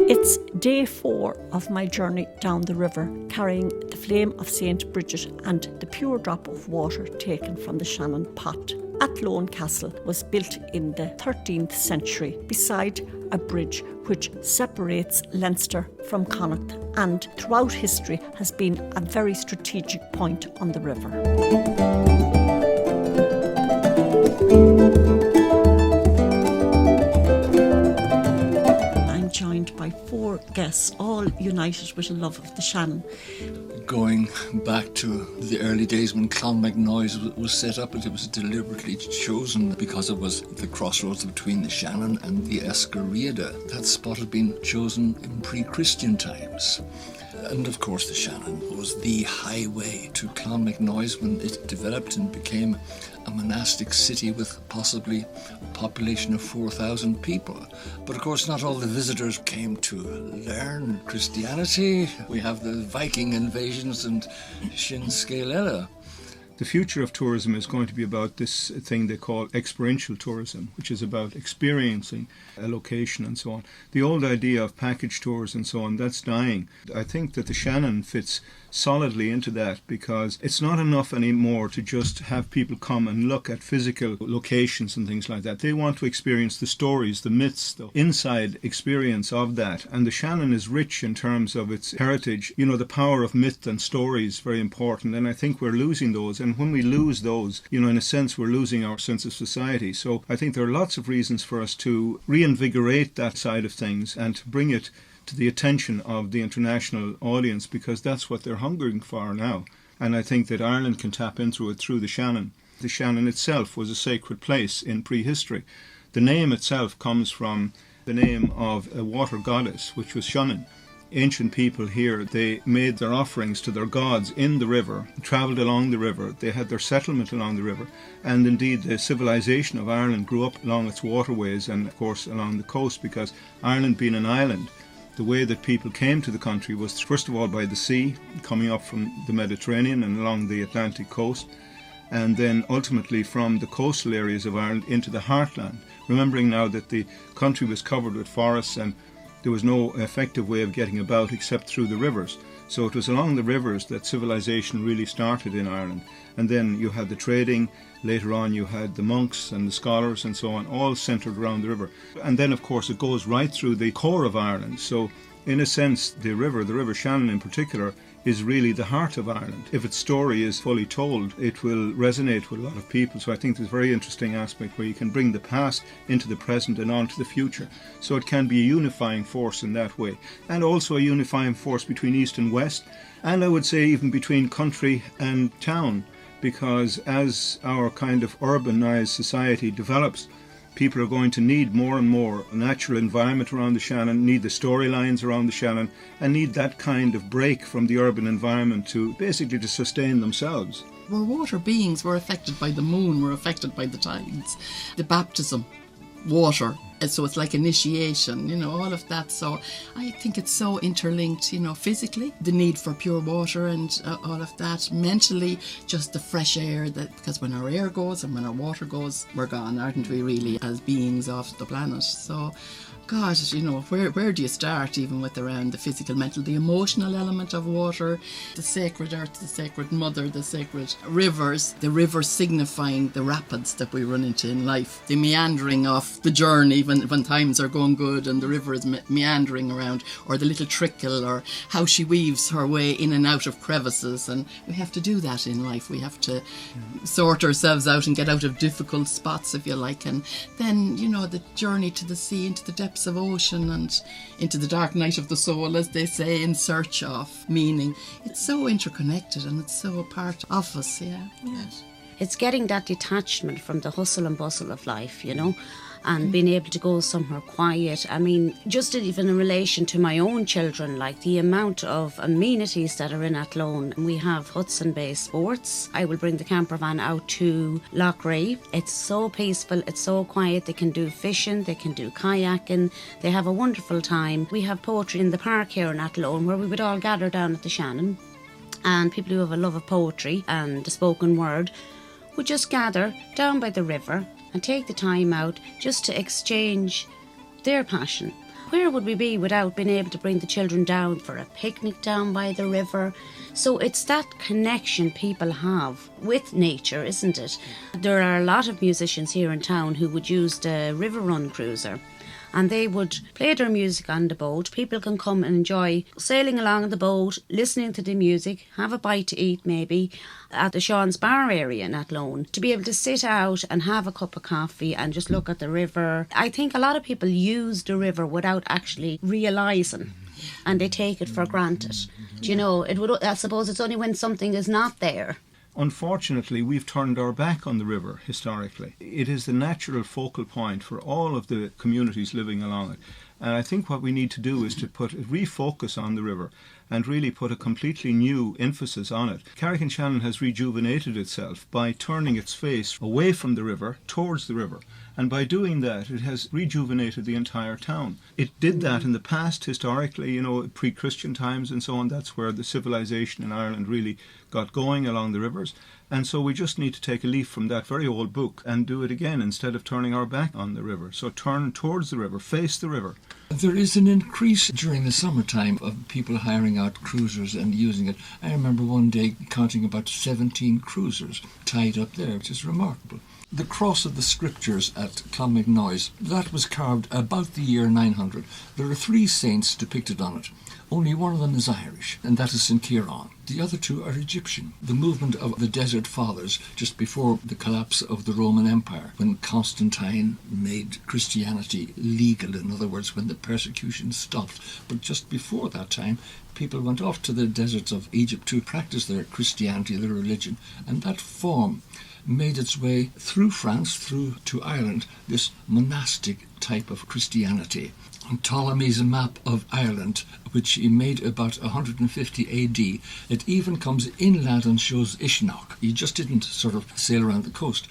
It's day 4 of my journey down the river, carrying the flame of St. Brigid and the pure drop of water taken from the Shannon Pot. Athlone Castle was built in the 13th century beside a bridge which separates Leinster from Connacht, and throughout history has been a very strategic point on the river. Joined by 4 guests, all united with a love of the Shannon. Going back to the early days when Clonmacnoise was set up, it was deliberately chosen because it was the crossroads between the Shannon and the Estuary. That spot had been chosen in pre-Christian times. And of course the Shannon was the highway to Clonmacnoise when it developed and became a monastic city with possibly a population of 4,000 people. But of course not all the visitors came to learn Christianity. We have the Viking invasions and Shin Scalella. The future of tourism is going to be about this thing they call experiential tourism, which is about experiencing a location and so on. The old idea of package tours and so on, that's dying. I think that the Shannon fits solidly into that, because it's not enough anymore to just have people come and look at physical locations and things like that. They want to experience the stories, the myths, the inside experience of that. And the Shannon is rich in terms of its heritage. You know, the power of myth and story is very important, and I think we're losing those. And when we lose those, you know, in a sense, we're losing our sense of society. So I think there are lots of reasons for us to reinvigorate that side of things and to bring it to the attention of the international audience, because that's what they're hungering for now. And I think that Ireland can tap into it through the Shannon. The Shannon itself was a sacred place in prehistory. The name itself comes from the name of a water goddess, which was Shannon. Ancient people here, they made their offerings to their gods in the river, travelled along the river, they had their settlement along the river, and indeed the civilization of Ireland grew up along its waterways and of course along the coast, because Ireland being an island, the way that people came to the country was first of all by the sea, coming up from the Mediterranean and along the Atlantic coast, and then ultimately from the coastal areas of Ireland into the heartland, remembering now that the country was covered with forests and there was no effective way of getting about except through the rivers. So it was along the rivers that civilization really started in Ireland. And then you had the trading, later on you had the monks and the scholars and so on, all centred around the river. And then of course it goes right through the core of Ireland. So in a sense the River Shannon in particular, is really the heart of Ireland. If its story is fully told, it will resonate with a lot of people. So I think there's a very interesting aspect where you can bring the past into the present and on to the future. So it can be a unifying force in that way. And also a unifying force between East and West. And I would say even between country and town. Because as our kind of urbanized society develops, people are going to need more and more natural environment around the Shannon, need the storylines around the Shannon, and need that kind of break from the urban environment to basically to sustain themselves. We're water beings, we're affected by the moon, we're affected by the tides, the baptism, water. And so it's like initiation, you know, all of that. So I think it's so interlinked, you know, physically, the need for pure water and all of that. Mentally, just the fresh air, that because when our air goes and when our water goes, we're gone, aren't we really, as beings of the planet? So, God, you know, where do you start even with around the physical, mental, the emotional element of water, the sacred earth, the sacred mother, the sacred rivers, the rivers signifying the rapids that we run into in life, the meandering of the journey, even when times are going good and the river is meandering around, or the little trickle, or how she weaves her way in and out of crevices. And we have to do that in life. We have to sort ourselves out and get out of difficult spots, if you like. And then, you know, the journey to the sea, into the depths of ocean and into the dark night of the soul, as they say, in search of meaning. It's so interconnected and it's so a part of us, yeah. It's getting that detachment from the hustle and bustle of life, you know, and being able to go somewhere quiet. I mean, just even in relation to my own children, like the amount of amenities that are in Athlone. We have Hudson-based sports. I will bring the camper van out to Lochray. It's so peaceful, it's so quiet. They can do fishing, they can do kayaking. They have a wonderful time. We have poetry in the park here in Athlone, where we would all gather down at the Shannon. And people who have a love of poetry and the spoken word would just gather down by the river and take the time out just to exchange their passion. Where would we be without being able to bring the children down for a picnic down by the river? So it's that connection people have with nature, isn't it? There are a lot of musicians here in town who would use the River Run cruiser, and they would play their music on the boat. People can come and enjoy sailing along the boat, listening to the music, have a bite to eat maybe at the Sean's Bar area in Athlone, to be able to sit out and have a cup of coffee and just look at the river. I think a lot of people use the river without actually realising, and they take it for granted. Do you know, I suppose it's only when something is not there. Unfortunately, we've turned our back on the river historically. It is the natural focal point for all of the communities living along it. And I think what we need to do is to refocus on the river and really put a completely new emphasis on it. Carrick and Shannon has rejuvenated itself by turning its face away from the river towards the river. And by doing that, it has rejuvenated the entire town. It did that in the past, historically, you know, pre-Christian times and so on. That's where the civilization in Ireland really got going, along the rivers. And so we just need to take a leaf from that very old book and do it again instead of turning our back on the river. So turn towards the river, face the river. There is an increase during the summertime of people hiring out cruisers and using it. I remember one day counting about 17 cruisers tied up there, which is remarkable. The cross of the scriptures at Clonmacnoise, that was carved about the year 900. There are 3 saints depicted on it. Only one of them is Irish, and that is St. Kieran. The other 2 are Egyptian. The movement of the Desert Fathers just before the collapse of the Roman Empire, when Constantine made Christianity legal, in other words, when the persecution stopped. But just before that time, people went off to the deserts of Egypt to practice their Christianity, their religion, and that form made its way through France, through to Ireland, this monastic type of Christianity. On Ptolemy's map of Ireland, which he made about 150 AD, it even comes inland and shows Ishnock. He just didn't sort of sail around the coast.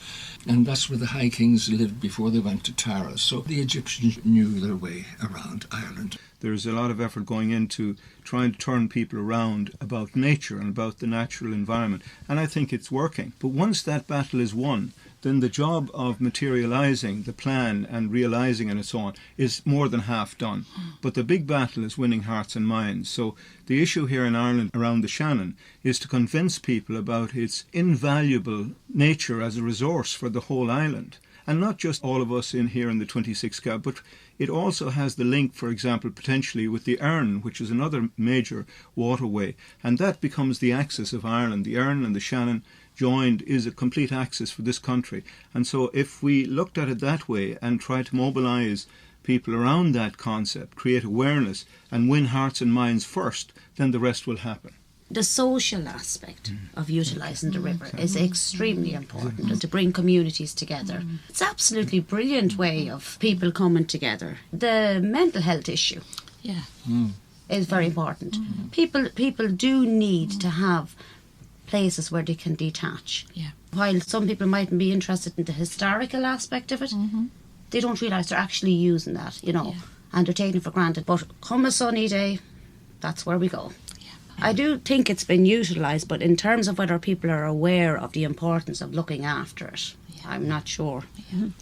And that's where the High Kings lived before they went to Tara. So the Egyptians knew their way around Ireland. There's a lot of effort going into trying to turn people around about nature and about the natural environment. And I think it's working. But once that battle is won, then the job of materialising the plan and realising it and so on is more than half done. But the big battle is winning hearts and minds. So the issue here in Ireland around the Shannon is to convince people about its invaluable nature as a resource for the whole island. And not just all of us in here in the 26 Cab, but it also has the link, for example, potentially with the Erne, which is another major waterway. And that becomes the axis of Ireland. The Erne and the Shannon joined is a complete axis for this country. And so if we looked at it that way and tried to mobilise people around that concept, create awareness and win hearts and minds first, then the rest will happen. The social aspect of utilising the river is extremely important to bring communities together. It's an absolutely brilliant way of people coming together. The mental health issue is very important. People do need to have places where they can detach. While some people mightn't be interested in the historical aspect of it, they don't realise they're actually using that, you know, and they're taking it for granted. But come a sunny day, that's where we go. I do think it's been utilised, but in terms of whether people are aware of the importance of looking after it, I'm not sure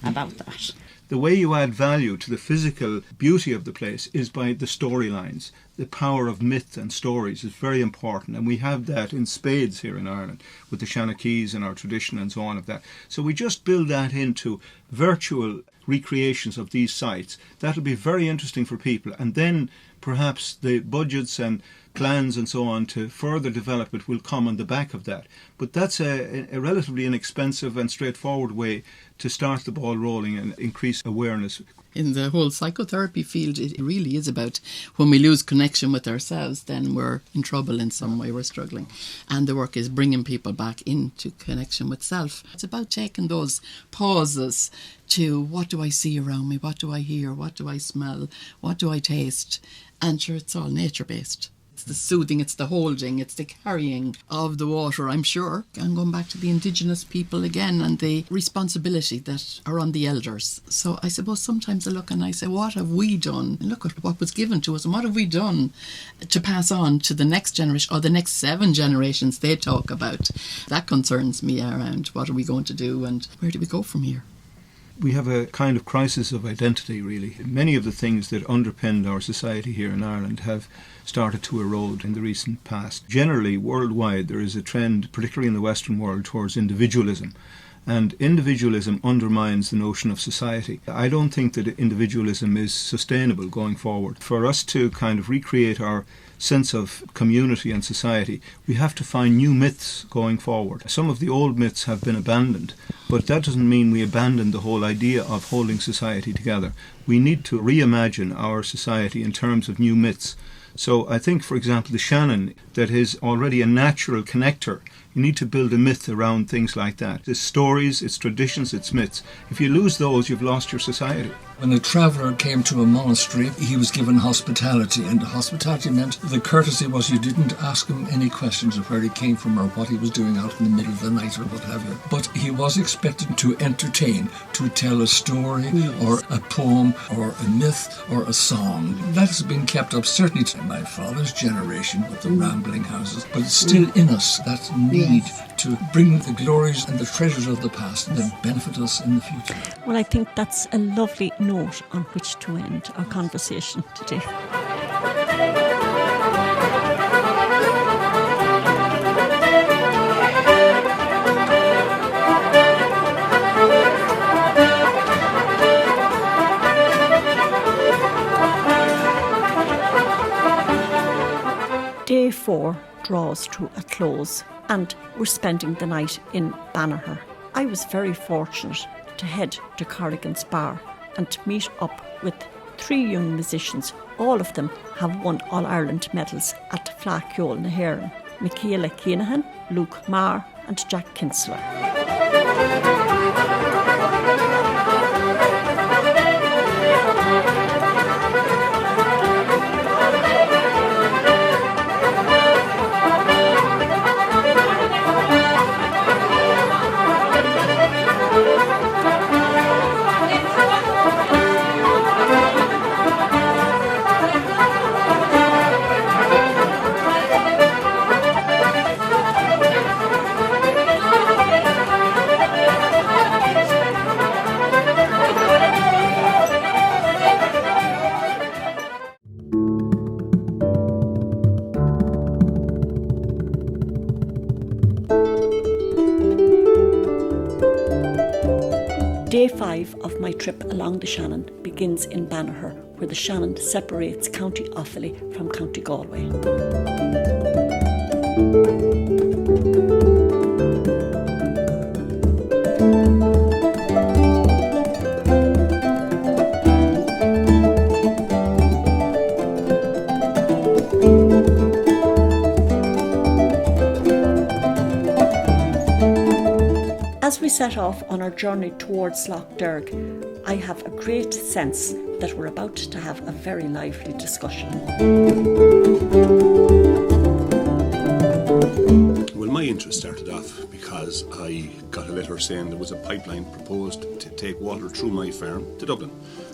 about that. The way you add value to the physical beauty of the place is by the storylines. The power of myth and stories is very important, and we have that in spades here in Ireland with the Shannon and our tradition and so on of that. So we just build that into virtual recreations of these sites. That'll be very interesting for people. And then perhaps the budgets and plans and so on to further develop it will come on the back of that. But that's a relatively inexpensive and straightforward way to start the ball rolling and increase awareness. In the whole psychotherapy field, it really is about when we lose connection with ourselves, then we're in trouble in some way, we're struggling. And the work is bringing people back into connection with self. It's about taking those pauses to what do I see around me, what do I hear, what do I smell, what do I taste? And sure, it's all nature-based. It's the soothing, it's the holding, it's the carrying of the water, I'm sure. I'm going back to the indigenous people again and the responsibility that are on the elders. So I suppose sometimes I look and I say, what have we done? And look at what was given to us and what have we done to pass on to the next generation or the next 7 generations they talk about. That concerns me around what are we going to do and where do we go from here? We have a kind of crisis of identity, really. Many of the things that underpinned our society here in Ireland have started to erode in the recent past. Generally, worldwide, there is a trend, particularly in the Western world, towards individualism. And individualism undermines the notion of society. I don't think that individualism is sustainable going forward. For us to kind of recreate our sense of community and society, we have to find new myths going forward. Some of the old myths have been abandoned, but that doesn't mean we abandon the whole idea of holding society together. We need to reimagine our society in terms of new myths. So I think, for example, the Shannon, that is already a natural connector. You need to build a myth around things like that. Its stories, its traditions, its myths. If you lose those, you've lost your society. When a traveller came to a monastery, he was given hospitality, and hospitality meant the courtesy was you didn't ask him any questions of where he came from or what he was doing out in the middle of the night or what have you. But he was expected to entertain, to tell a story or a poem or a myth or a song. That has been kept up certainly to my father's generation with the rambling houses, but it's still in us, that need to bring the glories and the treasures of the past that benefit us in the future. Well, I think that's a lovely note on which to end our conversation today. Day 4 draws to a close and we're spending the night in Banagher. I was very fortunate to head to Corrigan's Bar and to meet up with 3 young musicians. All of them have won All-Ireland medals at Flaciol na HÉireann. Michaela Keenahan, Luke Marr and Jack Kinsler. Day 5 of my trip along the Shannon begins in Banagher, where the Shannon separates County Offaly from County Galway. As we set off on our journey towards Lough Derg, I have a great sense that we're about to have a very lively discussion. Well, my interest started off because I got a letter saying there was a pipeline proposed to take water through my farm to Dublin.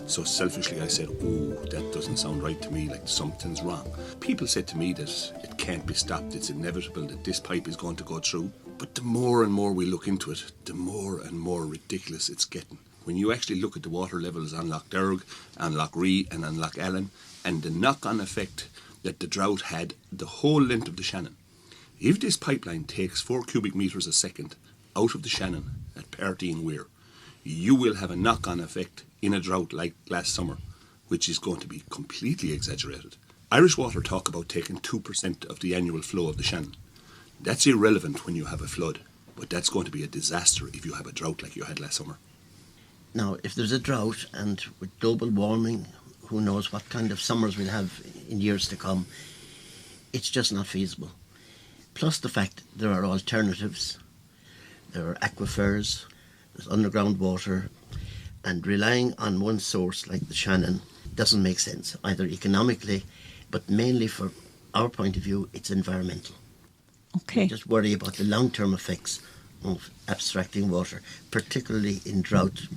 So selfishly I said, oh, that doesn't sound right to me, like something's wrong. People said to me that it can't be stopped, it's inevitable that this pipe is going to go through. But the more and more we look into it, the more and more ridiculous it's getting. When you actually look at the water levels on Lough Derg, on Lough Ree and on Lough Allen, and the knock-on effect that the drought had the whole length of the Shannon. If this pipeline takes 4 cubic metres a second out of the Shannon at Party and Weir, you will have a knock-on effect in a drought like last summer, which is going to be completely exaggerated. Irish Water talk about taking 2% of the annual flow of the Shannon. That's irrelevant when you have a flood, but that's going to be a disaster if you have a drought like you had last summer. Now, if there's a drought and with global warming, who knows what kind of summers we'll have in years to come, it's just not feasible. Plus the fact there are alternatives, there are aquifers, there's underground water, and relying on one source like the Shannon doesn't make sense, either economically, but mainly for our point of view, it's environmental. Okay. We just worry about the long-term effects of abstracting water, particularly in drought.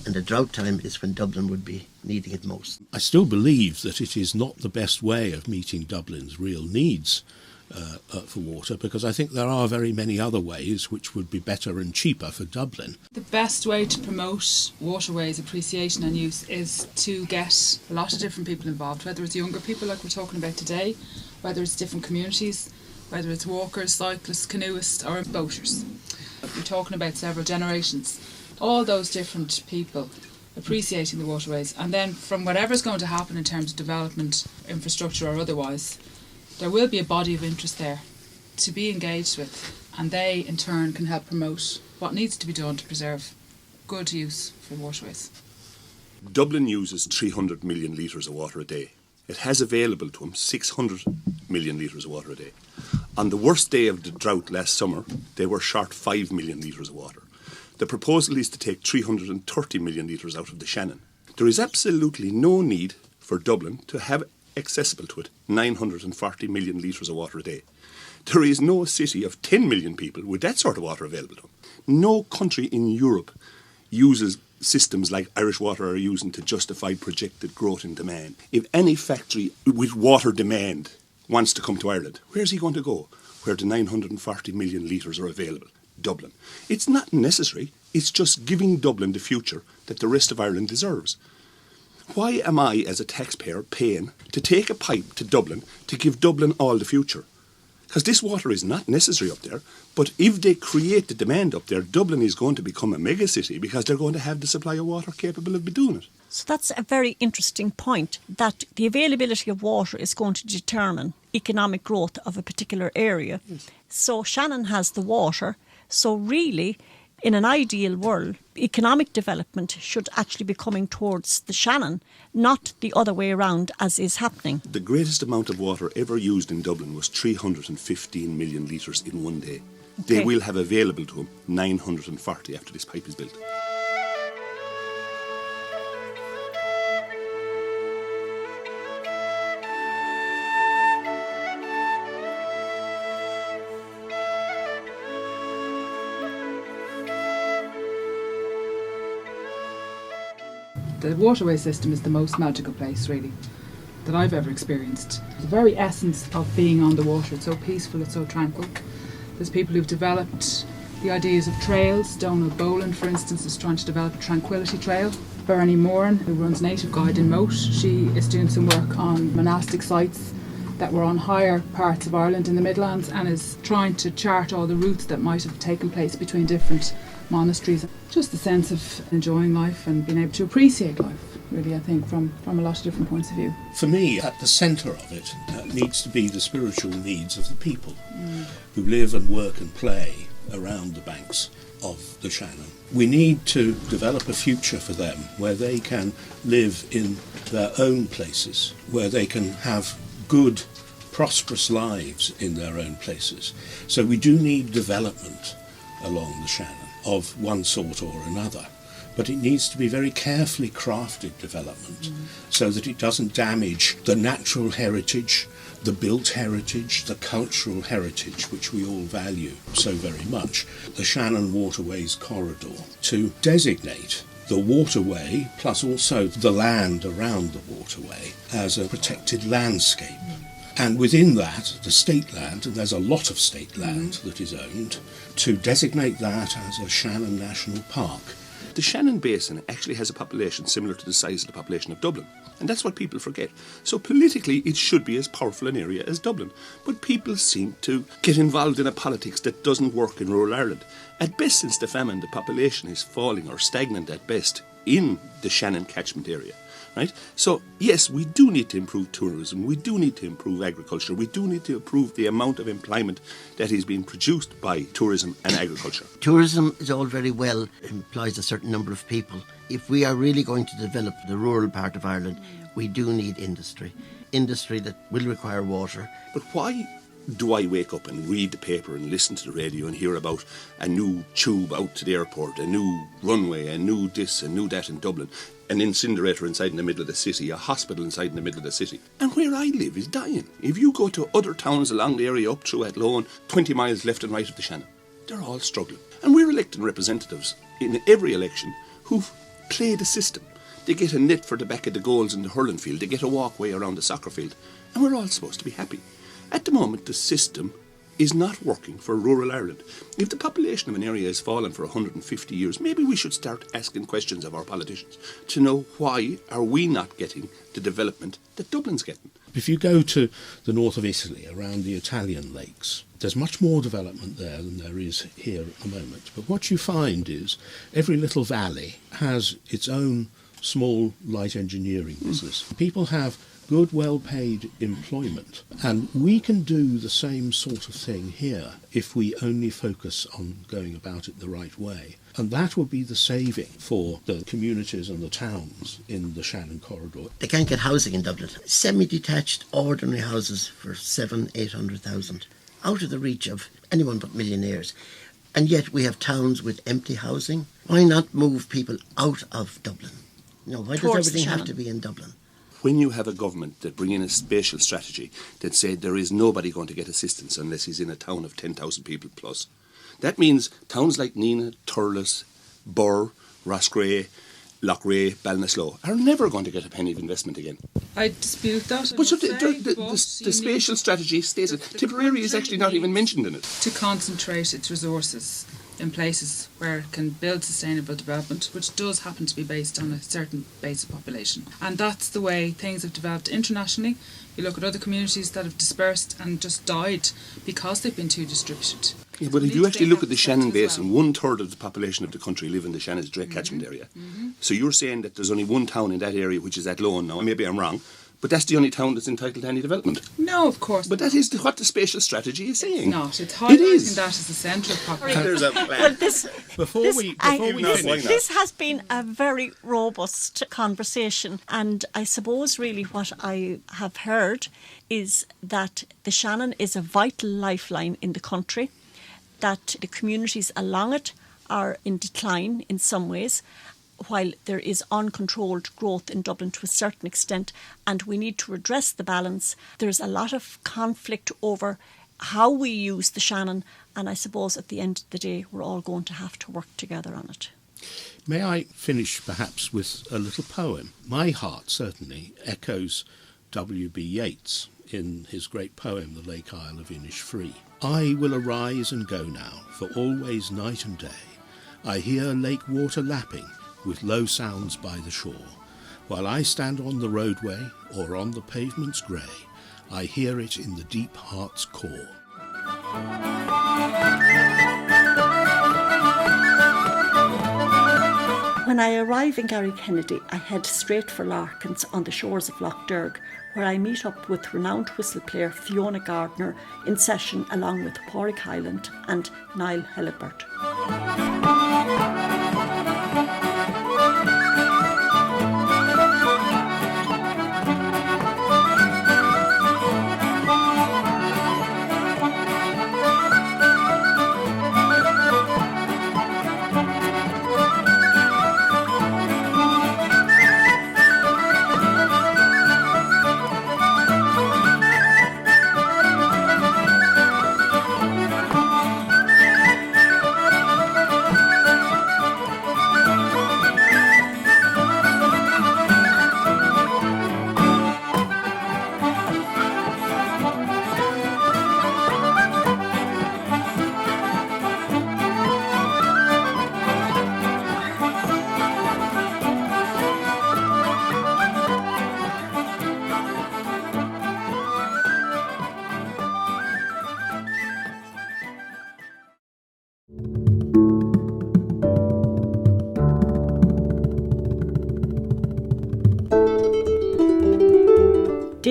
And the drought time is when Dublin would be needing it most. I still believe that it is not the best way of meeting Dublin's real needs for water, because I think there are very many other ways which would be better and cheaper for Dublin. The best way to promote waterways appreciation and use is to get a lot of different people involved, whether it's younger people like we're talking about today, whether it's different communities, whether it's walkers, cyclists, canoeists or boaters. We're talking about several generations. All those different people appreciating the waterways, and then from whatever's going to happen in terms of development, infrastructure or otherwise, there will be a body of interest there to be engaged with, and they in turn can help promote what needs to be done to preserve good use for waterways. Dublin uses 300 million litres of water a day. It has available to them 600 million litres of water a day. On the worst day of the drought last summer, they were short 5 million litres of water. The proposal is to take 330 million litres out of the Shannon. There is absolutely no need for Dublin to have accessible to it 940 million litres of water a day. There is no city of 10 million people with that sort of water available to them. No country in Europe uses systems like Irish Water are using to justify projected growth in demand. If any factory with water demand wants to come to Ireland, where's he going to go? Where the 940 million litres are available. Dublin. It's not necessary, it's just giving Dublin the future that the rest of Ireland deserves. Why am I, as a taxpayer, paying to take a pipe to Dublin to give Dublin all the future? Because this water is not necessary up there, but if they create the demand up there, Dublin is going to become a mega city because they're going to have the supply of water capable of doing it. So that's a very interesting point, that the availability of water is going to determine economic growth of a particular area. So Shannon has the water, so really, in an ideal world, economic development should actually be coming towards the Shannon, not the other way around as is happening. The greatest amount of water ever used in Dublin was 315 million litres in one day. Okay. They will have available to them 940 after this pipe is built. The waterway system is the most magical place, really, that I've ever experienced. The very essence of being on the water, it's so peaceful, it's so tranquil. There's people who've developed the ideas of trails. Donald Boland, for instance, is trying to develop a tranquility trail. Bernie Moran, who runs Native Guide in Moat, she is doing some work on monastic sites that were on higher parts of Ireland in the Midlands, and is trying to chart all the routes that might have taken place between different monasteries. Just the sense of enjoying life and being able to appreciate life, really, I think, from a lot of different points of view. For me, at the centre of it needs to be the spiritual needs of the people who live and work and play around the banks of the Shannon. We need to develop a future for them where they can live in their own places, where they can have good, prosperous lives in their own places. So we do need development along the Shannon of one sort or another, but it needs to be very carefully crafted development so that it doesn't damage the natural heritage, the built heritage, the cultural heritage which we all value so very much. The Shannon Waterways Corridor, to designate the waterway plus also the land around the waterway as a protected landscape. And within that, the state land, and there's a lot of state land that is owned, to designate that as a Shannon National Park The Shannon Basin actually has a population similar to the size of the population of Dublin. And that's what people forget. So politically, it should be as powerful an area as Dublin. But people seem to get involved in a politics that doesn't work in rural Ireland. At best, since the famine, the population is falling or stagnant at best in the Shannon catchment area. Right? So, yes, we do need to improve tourism, we do need to improve agriculture, we do need to improve the amount of employment that is being produced by tourism and agriculture. Tourism is all very well, employs a certain number of people. If we are really going to develop the rural part of Ireland, we do need industry. Industry that will require water. But why do I wake up and read the paper and listen to the radio and hear about a new tube out to the airport, a new runway, a new this, a new that in Dublin, an incinerator inside in the middle of the city, a hospital inside in the middle of the city? And where I live is dying. If you go to other towns along the area up through Athlone, 20 miles left and right of the Shannon, they're all struggling. And we're electing representatives in every election who play the system. They get a net for the back of the goals in the hurling field, they get a walkway around the soccer field, and we're all supposed to be happy. At the moment, the system is not working for rural Ireland. If the population of an area has fallen for 150 years, maybe we should start asking questions of our politicians to know why are we not getting the development that Dublin's getting. If you go to the north of Italy, around the Italian lakes, there's much more development there than there is here at the moment. But what you find is every little valley has its own small light engineering business. People have good, well-paid employment. And we can do the same sort of thing here if we only focus on going about it the right way. And that would be the saving for the communities and the towns in the Shannon corridor. They can't get housing in Dublin. Semi-detached, ordinary houses for 700,000-800,000, out of the reach of anyone but millionaires. And yet we have towns with empty housing. Why not move people out of Dublin? Why does everything have to be in Dublin? When you have a government that bring in a spatial strategy that said there is nobody going to get assistance unless he's in a town of 10,000 people plus, that means towns like Neenah, Thurles, Burr, Roscrea, Loughrea, Ballinasloe are never going to get a penny of investment again. I dispute that. But the spatial strategy states it. Tipperary is actually not even mentioned in it. To concentrate its resources in places where it can build sustainable development, which does happen to be based on a certain base of population. And that's the way things have developed internationally. You look at other communities that have dispersed and just died because they've been too distributed. Yeah, but if you actually look at the Shannon Basin, 1/3 of the population of the country live in the Shannon's direct catchment area. So you're saying that there's only one town in that area which is Athlone now. Maybe I'm wrong, but that's the only town that's entitled to any development. No, of course. But that is what the spatial strategy is saying. It's not. It's highlighting that as the centre of population. There's a plan. Well, this This has been a very robust conversation, and I suppose really what I have heard is that the Shannon is a vital lifeline in the country, that the communities along it are in decline in some ways, while there is uncontrolled growth in Dublin to a certain extent, and we need to redress the balance. There's a lot of conflict over how we use the Shannon, and I suppose at the end of the day we're all going to have to work together on it. May I finish perhaps with a little poem? My heart certainly echoes W.B. Yeats in his great poem, The Lake Isle of Innisfree. I will arise and go now, for always night and day I hear lake water lapping with low sounds by the shore. While I stand on the roadway or on the pavement's grey, I hear it in the deep heart's core. When I arrive in Garrykennedy, I head straight for Larkin's on the shores of Lough Derg, where I meet up with renowned whistle player Fiona Gardner in session along with Pádraig Hyland and Niall Hellebert.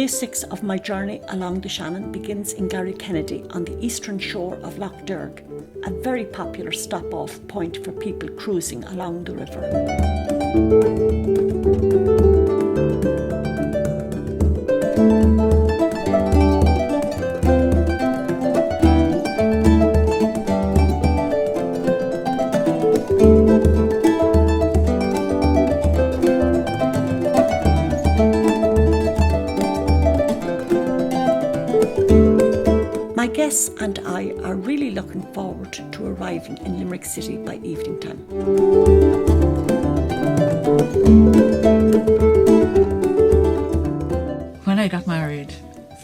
Day 6 of my journey along the Shannon begins in Garrykennedy on the eastern shore of Lough Derg, a very popular stop-off point for people cruising along the river. My guests and I are really looking forward to arriving in Limerick City by evening time. When I got married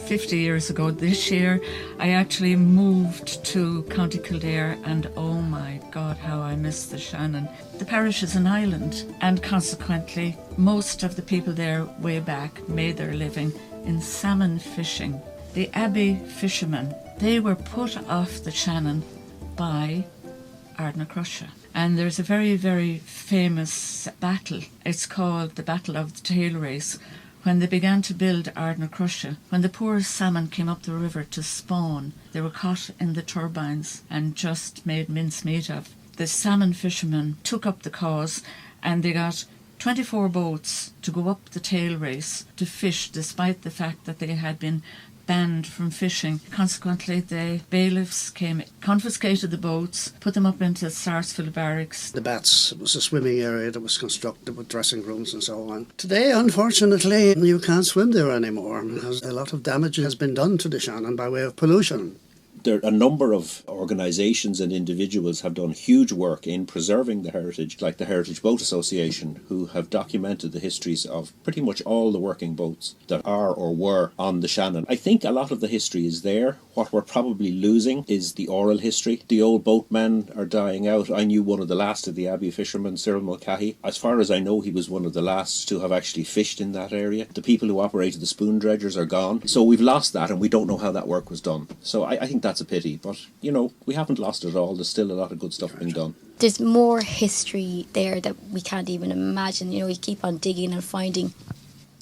50 years ago this year, I actually moved to County Kildare, and oh my God, how I miss the Shannon. The parish is an island, and consequently most of the people there way back made their living in salmon fishing. The Abbey fishermen, they were put off the Shannon by Ardnacrusha. And there's a very, very famous battle. It's called the Battle of the Tail Race. When they began to build Ardnacrusha, when the poor salmon came up the river to spawn, they were caught in the turbines and just made mincemeat of. The salmon fishermen took up the cause, and they got 24 boats to go up the tail race to fish, despite the fact that they had been banned from fishing. Consequently, the bailiffs came, confiscated the boats, put them up into Sarsfield Barracks. The Bats was a swimming area that was constructed with dressing rooms and so on. Today, unfortunately, you can't swim there anymore because a lot of damage has been done to the Shannon by way of pollution. There a number of organisations and individuals have done huge work in preserving the heritage, like the Heritage Boat Association, who have documented the histories of pretty much all the working boats that are or were on the Shannon. I think a lot of the history is there. What we're probably losing is the oral history. The old boatmen are dying out. I knew one of the last of the Abbey fishermen, Cyril Mulcahy. As far as I know, he was one of the last to have actually fished in that area. The people who operated the spoon dredgers are gone. So we've lost that, and we don't know how that work was done. So I think that's a pity, but you know, we haven't lost it all. There's still a lot of good stuff being done. There's more history there that we can't even imagine. You know, you keep on digging and finding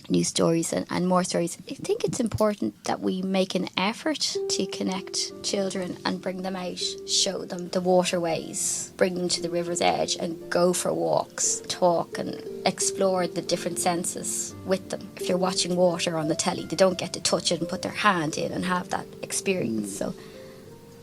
new stories and more stories. I think it's important that we make an effort to connect children and bring them out, show them the waterways, bring them to the river's edge and go for walks, talk and explore the different senses with them. If you're watching water on the telly, they don't get to touch it and put their hand in and have that experience. So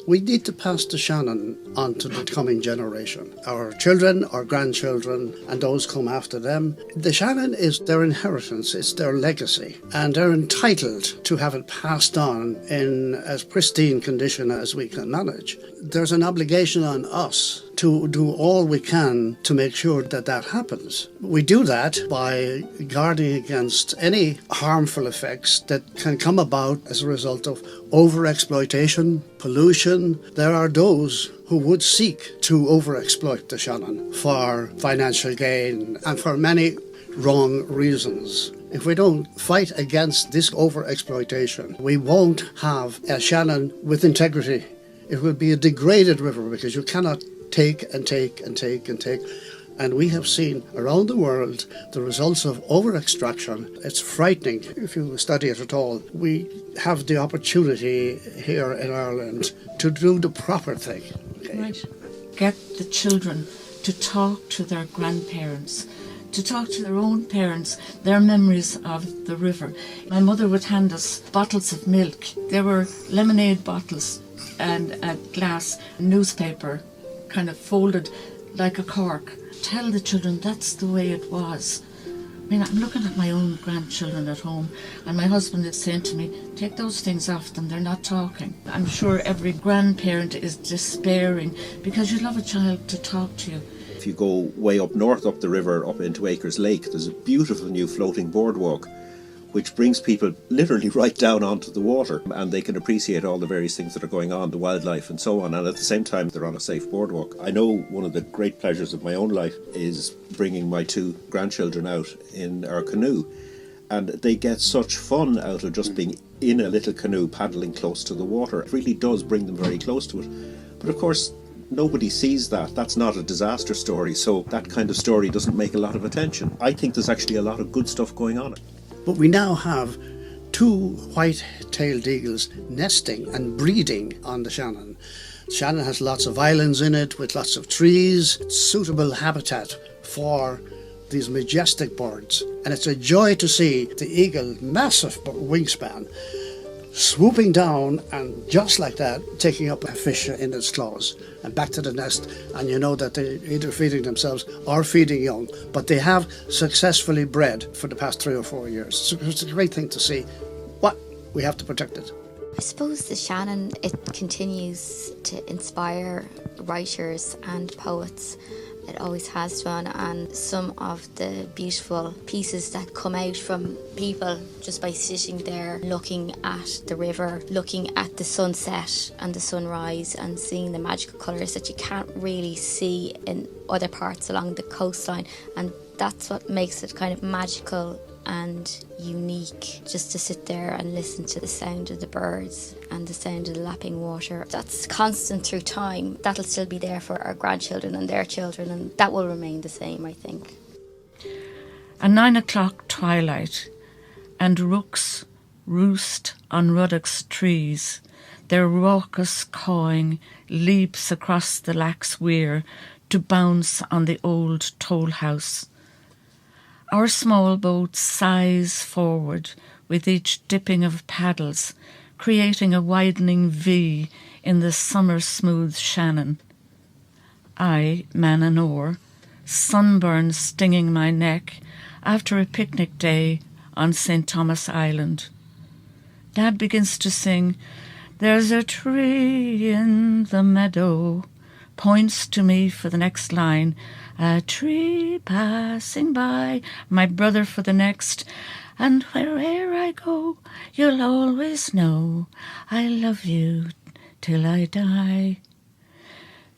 we need to pass the Shannon on to the coming generation. Our children, our grandchildren, and those come after them. The Shannon is their inheritance, it's their legacy, and they're entitled to have it passed on in as pristine condition as we can manage. There's an obligation on us to do all we can to make sure that that happens. We do that by guarding against any harmful effects that can come about as a result of overexploitation, pollution. There are those who would seek to overexploit the Shannon for financial gain and for many wrong reasons. If we don't fight against this overexploitation, we won't have a Shannon with integrity. It will be a degraded river because you cannot take and take and take and take. And we have seen around the world the results of over-extraction. It's frightening if you study it at all. We have the opportunity here in Ireland to do the proper thing. Okay? Right. Get the children to talk to their grandparents, to talk to their own parents, their memories of the river. My mother would hand us bottles of milk. There were lemonade bottles and a glass newspaper kind of folded like a cork. Tell the children that's the way it was. I mean, I'm looking at my own grandchildren at home, and my husband is saying to me, take those things off them, they're not talking. I'm sure every grandparent is despairing because you love a child to talk to you. If you go way up north up the river, up into Acres Lake, there's a beautiful new floating boardwalk which brings people literally right down onto the water, and they can appreciate all the various things that are going on, the wildlife and so on, and at the same time they're on a safe boardwalk. I know one of the great pleasures of my own life is bringing my two grandchildren out in our canoe, and they get such fun out of just being in a little canoe paddling close to the water. It really does bring them very close to it. But of course, nobody sees that. That's not a disaster story, so that kind of story doesn't make a lot of attention. I think there's actually a lot of good stuff going on. But we now have 2 white-tailed eagles nesting and breeding on the Shannon. Shannon has lots of islands in it with lots of trees, suitable habitat for these majestic birds. And it's a joy to see the eagle, massive wingspan, swooping down and just like that taking up a fish in its claws and back to the nest, and you know that they're either feeding themselves or feeding young, but they have successfully bred for the past 3 or 4 years. So it's a great thing to see. But we have to protect it. I suppose the Shannon, it continues to inspire writers and poets. It always has done, and some of the beautiful pieces that come out from people just by sitting there looking at the river, looking at the sunset and the sunrise and seeing the magical colours that you can't really see in other parts along the coastline, and that's what makes it kind of magical and unique, just to sit there and listen to the sound of the birds and the sound of the lapping water. That's constant through time. That'll still be there for our grandchildren and their children, and that will remain the same, I think. A 9 o'clock twilight, and rooks roost on ruddocks trees. Their raucous cawing leaps across the lax weir to bounce on the old toll house. Our small boat sighs forward with each dipping of paddles, creating a widening V in the summer-smooth Shannon. I man an oar, sunburn stinging my neck after a picnic day on St. Thomas Island. Dad begins to sing, "There's a tree in the meadow," points to me for the next line, "A tree passing by," my brother for the next, "And where'er I go, you'll always know I love you till I die."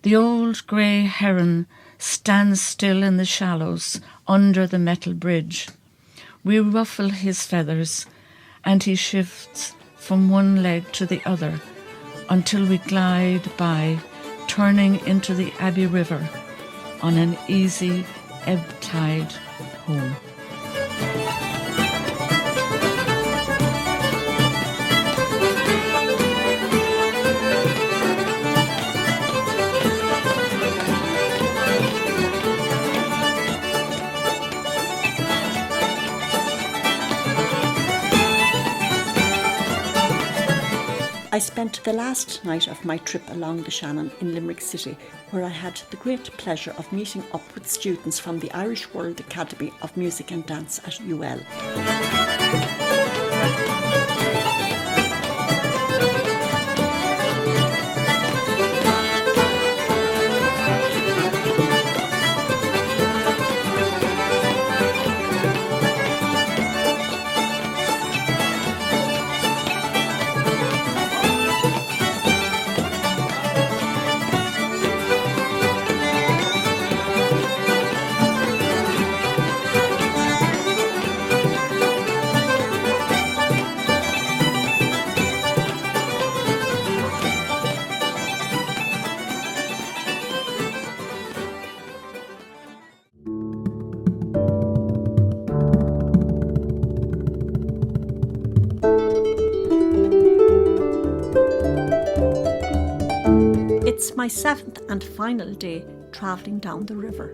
The old grey heron stands still in the shallows under the metal bridge. We ruffle his feathers, and he shifts from one leg to the other until we glide by, turning into the Abbey River on an easy ebb tide home. I spent the last night of my trip along the Shannon in Limerick City, where I had the great pleasure of meeting up with students from the Irish World Academy of Music and Dance at UL. It's my 7th and final day travelling down the river,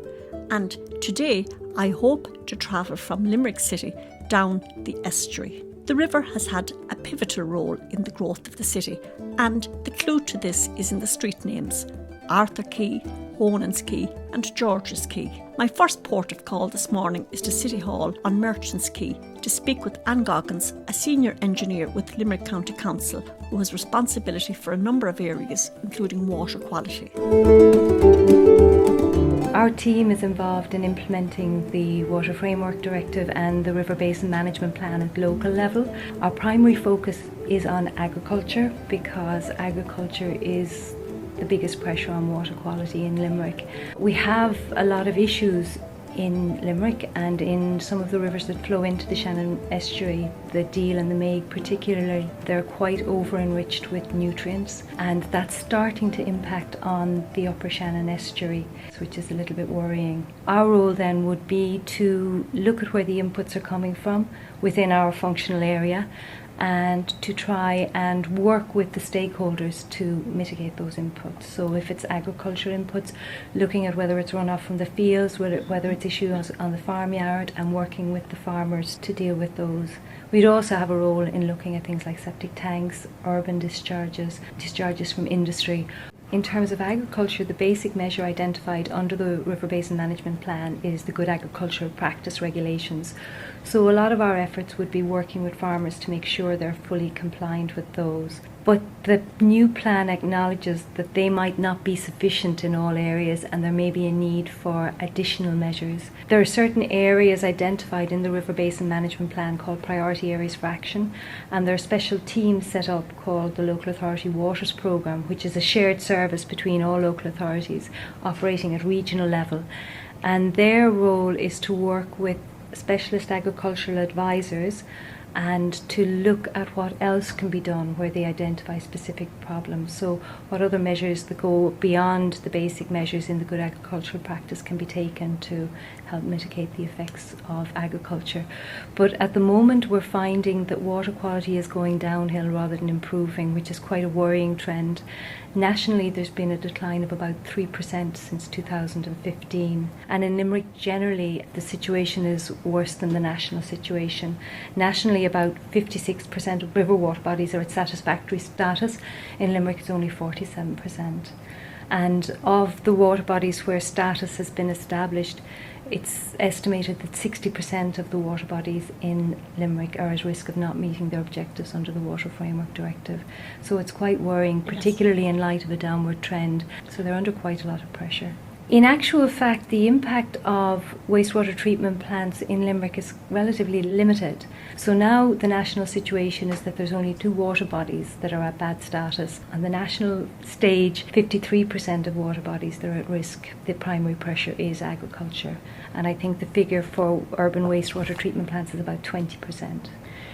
and today I hope to travel from Limerick City down the Estuary. The river has had a pivotal role in the growth of the city, and the clue to this is in the street names: Arthur Quay, Honan's Quay and George's Quay. My first port of call this morning is to City Hall on Merchants Quay to speak with Anna Goggins, a senior engineer with Limerick County Council, who has responsibility for a number of areas, including water quality. Our team is involved in implementing the Water Framework Directive and the River Basin Management Plan at local level. Our primary focus is on agriculture, because agriculture is the biggest pressure on water quality in Limerick. We have a lot of issues in Limerick and in some of the rivers that flow into the Shannon Estuary, the Deal and the Meague particularly. They're quite over-enriched with nutrients, and that's starting to impact on the upper Shannon Estuary, which is a little bit worrying. Our role then would be to look at where the inputs are coming from within our functional area and to try and work with the stakeholders to mitigate those inputs. So if it's agriculture inputs, looking at whether it's runoff from the fields, whether it's issues on the farmyard, and working with the farmers to deal with those. We'd also have a role in looking at things like septic tanks, urban discharges from industry. In terms of agriculture, the basic measure identified under the River Basin Management Plan is the Good Agricultural Practice Regulations. So a lot of our efforts would be working with farmers to make sure they're fully compliant with those. But the new plan acknowledges that they might not be sufficient in all areas and there may be a need for additional measures. There are certain areas identified in the River Basin Management Plan called Priority Areas for Action, and there are special teams set up called the Local Authority Waters Programme, which is a shared service between all local authorities operating at regional level. And their role is to work with specialist agricultural advisors and to look at what else can be done where they identify specific problems. So what other measures that go beyond the basic measures in the Good Agricultural Practice can be taken to help mitigate the effects of agriculture. But at the moment we're finding that water quality is going downhill rather than improving, which is quite a worrying trend. Nationally there's been a decline of about 3% since 2015, and in Limerick generally the situation is worse than the national situation. Nationally about 56% of river water bodies are at satisfactory status. In Limerick it's only 47%. And of the water bodies where status has been established, it's estimated that 60% of the water bodies in Limerick are at risk of not meeting their objectives under the Water Framework Directive. So it's quite worrying, particularly in light of a downward trend. So they're under quite a lot of pressure. In actual fact, the impact of wastewater treatment plants in Limerick is relatively limited. So now the national situation is that there's only 2 water bodies that are at bad status. On the national stage, 53% of water bodies that are at risk. The primary pressure is agriculture. And I think the figure for urban wastewater treatment plants is about 20%.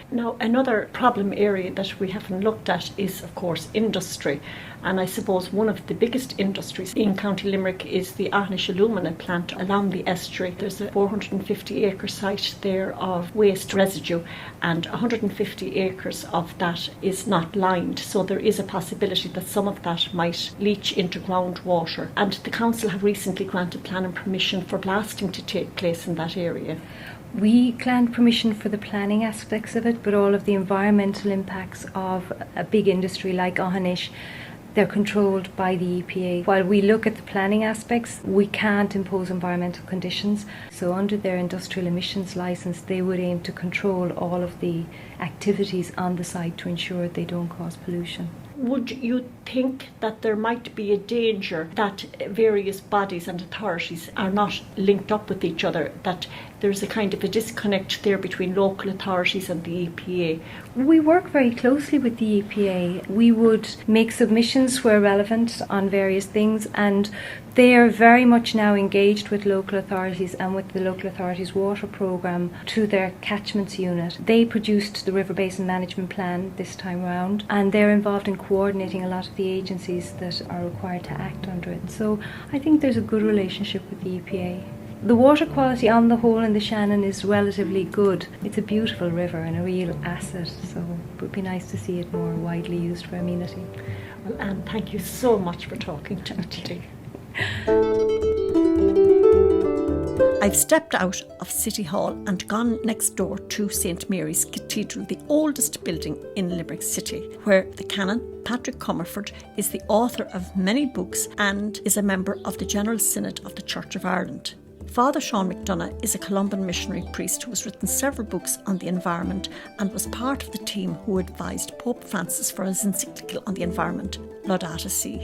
Now, another problem area that we haven't looked at is, of course, industry. And I suppose one of the biggest industries in County Limerick is the Athlone alumina plant along the estuary. There's a 450-acre site there of waste residue, and 150 acres of that is not lined. So there is a possibility that some of that might leach into groundwater. And the council have recently granted planning permission for blasting to take place in that area. We grant permission for the planning aspects of it, but all of the environmental impacts of a big industry like Ohanish, they're controlled by the EPA. While we look at the planning aspects, we can't impose environmental conditions. So under their industrial emissions licence, they would aim to control all of the activities on the site to ensure they don't cause pollution. Would you think that there might be a danger that various bodies and authorities are not linked up with each other, that there's a kind of a disconnect there between local authorities and the EPA? We work very closely with the EPA. We would make submissions where relevant on various things, and they are very much now engaged with local authorities and with the local authorities water programme to their catchments unit. They produced the River Basin Management Plan this time round, and they're involved in coordinating a lot of the agencies that are required to act under it. So I think there's a good relationship with the EPA. The water quality on the whole in the Shannon is relatively good. It's a beautiful river and a real asset, so it would be nice to see it more widely used for amenity. Well, Anne, thank you so much for talking to me today. I've stepped out of City Hall and gone next door to St Mary's Cathedral, the oldest building in Limerick City, where the Canon Patrick Comerford is the author of many books and is a member of the General Synod of the Church of Ireland. Father Sean McDonough is a Columban missionary priest who has written several books on the environment and was part of the team who advised Pope Francis for his encyclical on the environment, Laudato Si.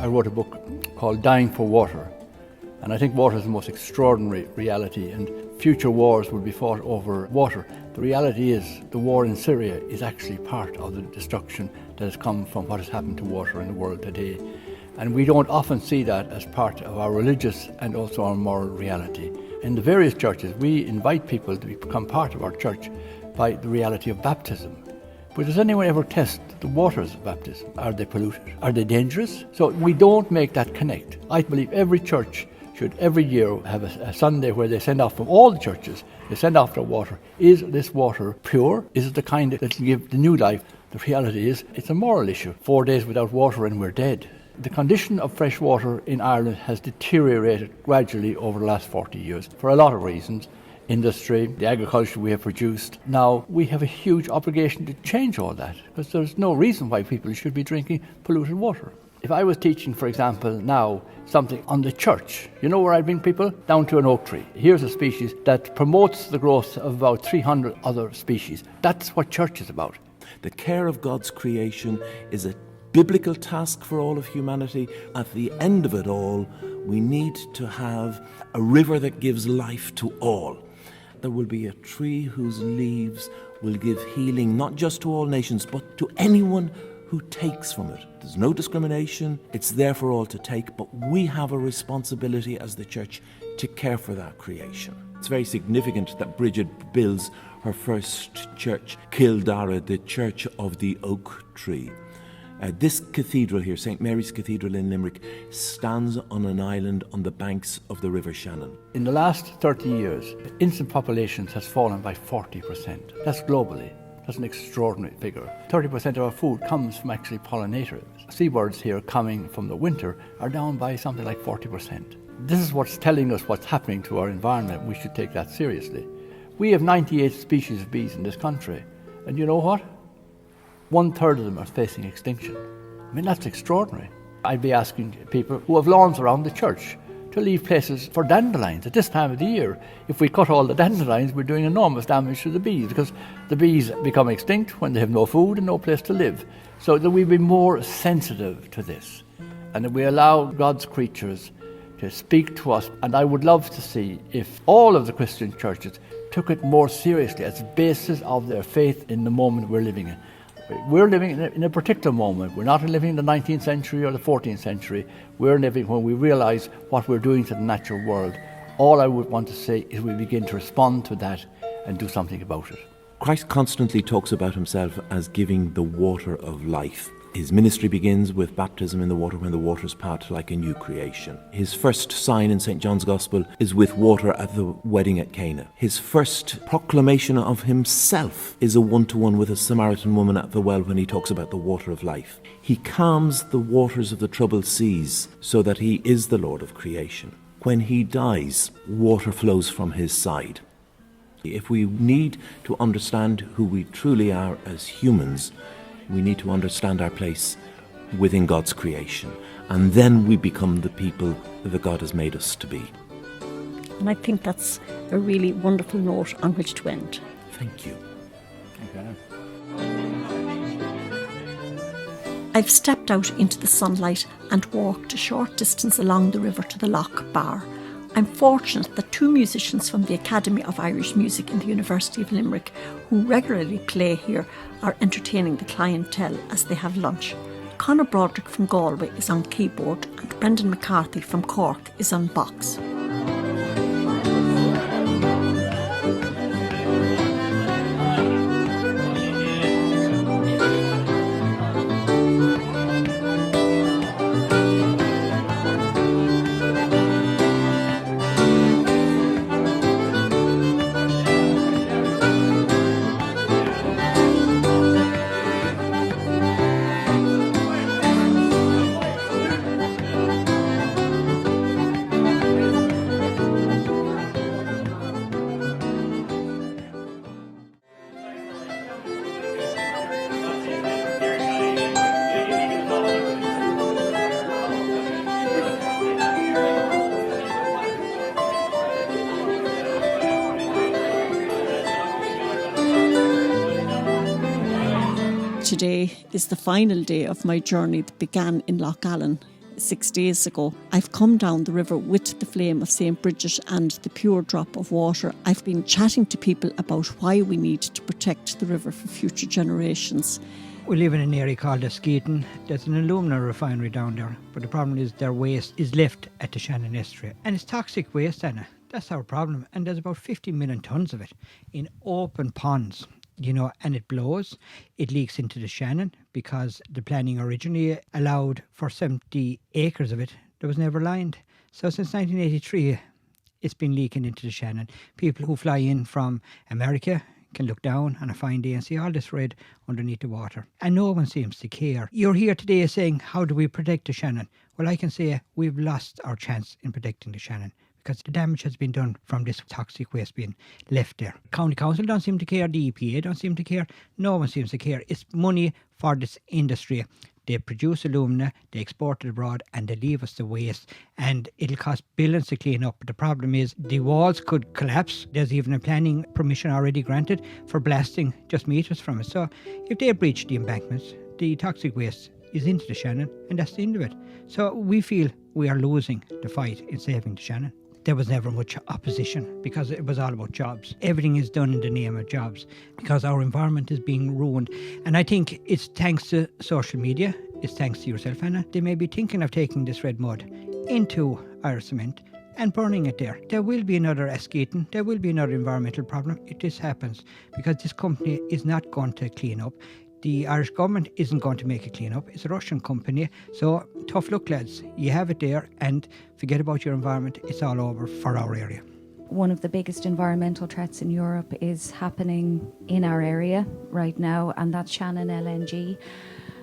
I wrote a book called Dying for Water, and I think water is the most extraordinary reality, and future wars will be fought over water. The reality is the war in Syria is actually part of the destruction that has come from what has happened to water in the world today. And we don't often see that as part of our religious and also our moral reality. In the various churches, we invite people to become part of our church by the reality of baptism. But does anyone ever test the waters of baptism? Are they polluted? Are they dangerous? So we don't make that connect. I believe every church should every year have a Sunday where they send off from all the churches, they send off their water. Is this water pure? Is it the kind that can give the new life? The reality is it's a moral issue. 4 days without water and we're dead. The condition of fresh water in Ireland has deteriorated gradually over the last 40 years for a lot of reasons. Industry, the agriculture we have produced. Now we have a huge obligation to change all that because there's no reason why people should be drinking polluted water. If I was teaching, for example, now something on the church, you know where I'd bring people? Down to an oak tree. Here's a species that promotes the growth of about 300 other species. That's what church is about. The care of God's creation is a biblical task for all of humanity. At the end of it all, we need to have a river that gives life to all. There will be a tree whose leaves will give healing not just to all nations, but to anyone who takes from it. There's no discrimination, it's there for all to take, but we have a responsibility as the church to care for that creation. It's very significant that Brigid builds her first church, Kildara, the Church of the Oak Tree. This cathedral here, St Mary's Cathedral in Limerick, stands on an island on the banks of the River Shannon. In the last 30 years, infant populations has fallen by 40%. That's globally. That's an extraordinary figure. 30% of our food comes from actually pollinators. Seabirds here coming from the winter are down by something like 40%. This is what's telling us what's happening to our environment. We should take that seriously. We have 98 species of bees in this country. And you know what? 1/3 of them are facing extinction. I mean, that's extraordinary. I'd be asking people who have lawns around the church to leave places for dandelions at this time of the year. If we cut all the dandelions, we're doing enormous damage to the bees because the bees become extinct when they have no food and no place to live. So that we be more sensitive to this and that we allow God's creatures to speak to us. And I would love to see if all of the Christian churches took it more seriously as a basis of their faith in the moment we're living in. We're living in a particular moment. We're not living in the 19th century or the 14th century. We're living when we realise what we're doing to the natural world. All I would want to say is we begin to respond to that and do something about it. Christ constantly talks about himself as giving the water of life. His ministry begins with baptism in the water when the waters part like a new creation. His first sign in St. John's Gospel is with water at the wedding at Cana. His first proclamation of himself is a one-to-one with a Samaritan woman at the well when he talks about the water of life. He calms the waters of the troubled seas so that he is the Lord of creation. When he dies, water flows from his side. If we need to understand who we truly are as humans, we need to understand our place within God's creation. And then we become the people that God has made us to be. And I think that's a really wonderful note on which to end. Thank you. I've stepped out into the sunlight and walked a short distance along the river to the Loch Bar. I'm fortunate that 2 musicians from the Academy of Irish Music in the University of Limerick, who regularly play here, are entertaining the clientele as they have lunch. Conor Broderick from Galway is on keyboard and Brendan McCarthy from Cork is on box. Today is the final day of my journey that began in Loch Allen 6 days ago. I've come down the river with the flame of St. Brigid and the pure drop of water. I've been chatting to people about why we need to protect the river for future generations. We live in an area called Eskeaton. There's an alumina refinery down there, but the problem is their waste is left at the Shannon Estuary. And it's toxic waste, Anna. That's our problem. And there's about 50 million tonnes of it in open ponds. You know, and it blows, it leaks into the Shannon because the planning originally allowed for 70 acres of it that was never lined. So since 1983, it's been leaking into the Shannon. People who fly in from America can look down on a fine day and see all this red underneath the water. And no one seems to care. You're here today saying, how do we protect the Shannon? Well, I can say we've lost our chance in protecting the Shannon because the damage has been done from this toxic waste being left there. County Council don't seem to care, the EPA don't seem to care, no one seems to care. It's money for this industry. They produce alumina, they export it abroad, and they leave us the waste. And it'll cost billions to clean up. But the problem is the walls could collapse. There's even a planning permission already granted for blasting just meters from it. So if they breach the embankments, the toxic waste is into the Shannon, and that's the end of it. So we feel we are losing the fight in saving the Shannon. There was never much opposition because it was all about jobs. Everything is done in the name of jobs because our environment is being ruined. And I think it's thanks to social media, it's thanks to yourself, Anna. They may be thinking of taking this red mud into Irish cement and burning it there. There will be another Eskeaton, there will be another environmental problem if this happens because this company is not going to clean up. The Irish government isn't going to make a clean up. It's a Russian company. So tough luck, lads. You have it there and forget about your environment. It's all over for our area. One of the biggest environmental threats in Europe is happening in our area right now, and that's Shannon LNG,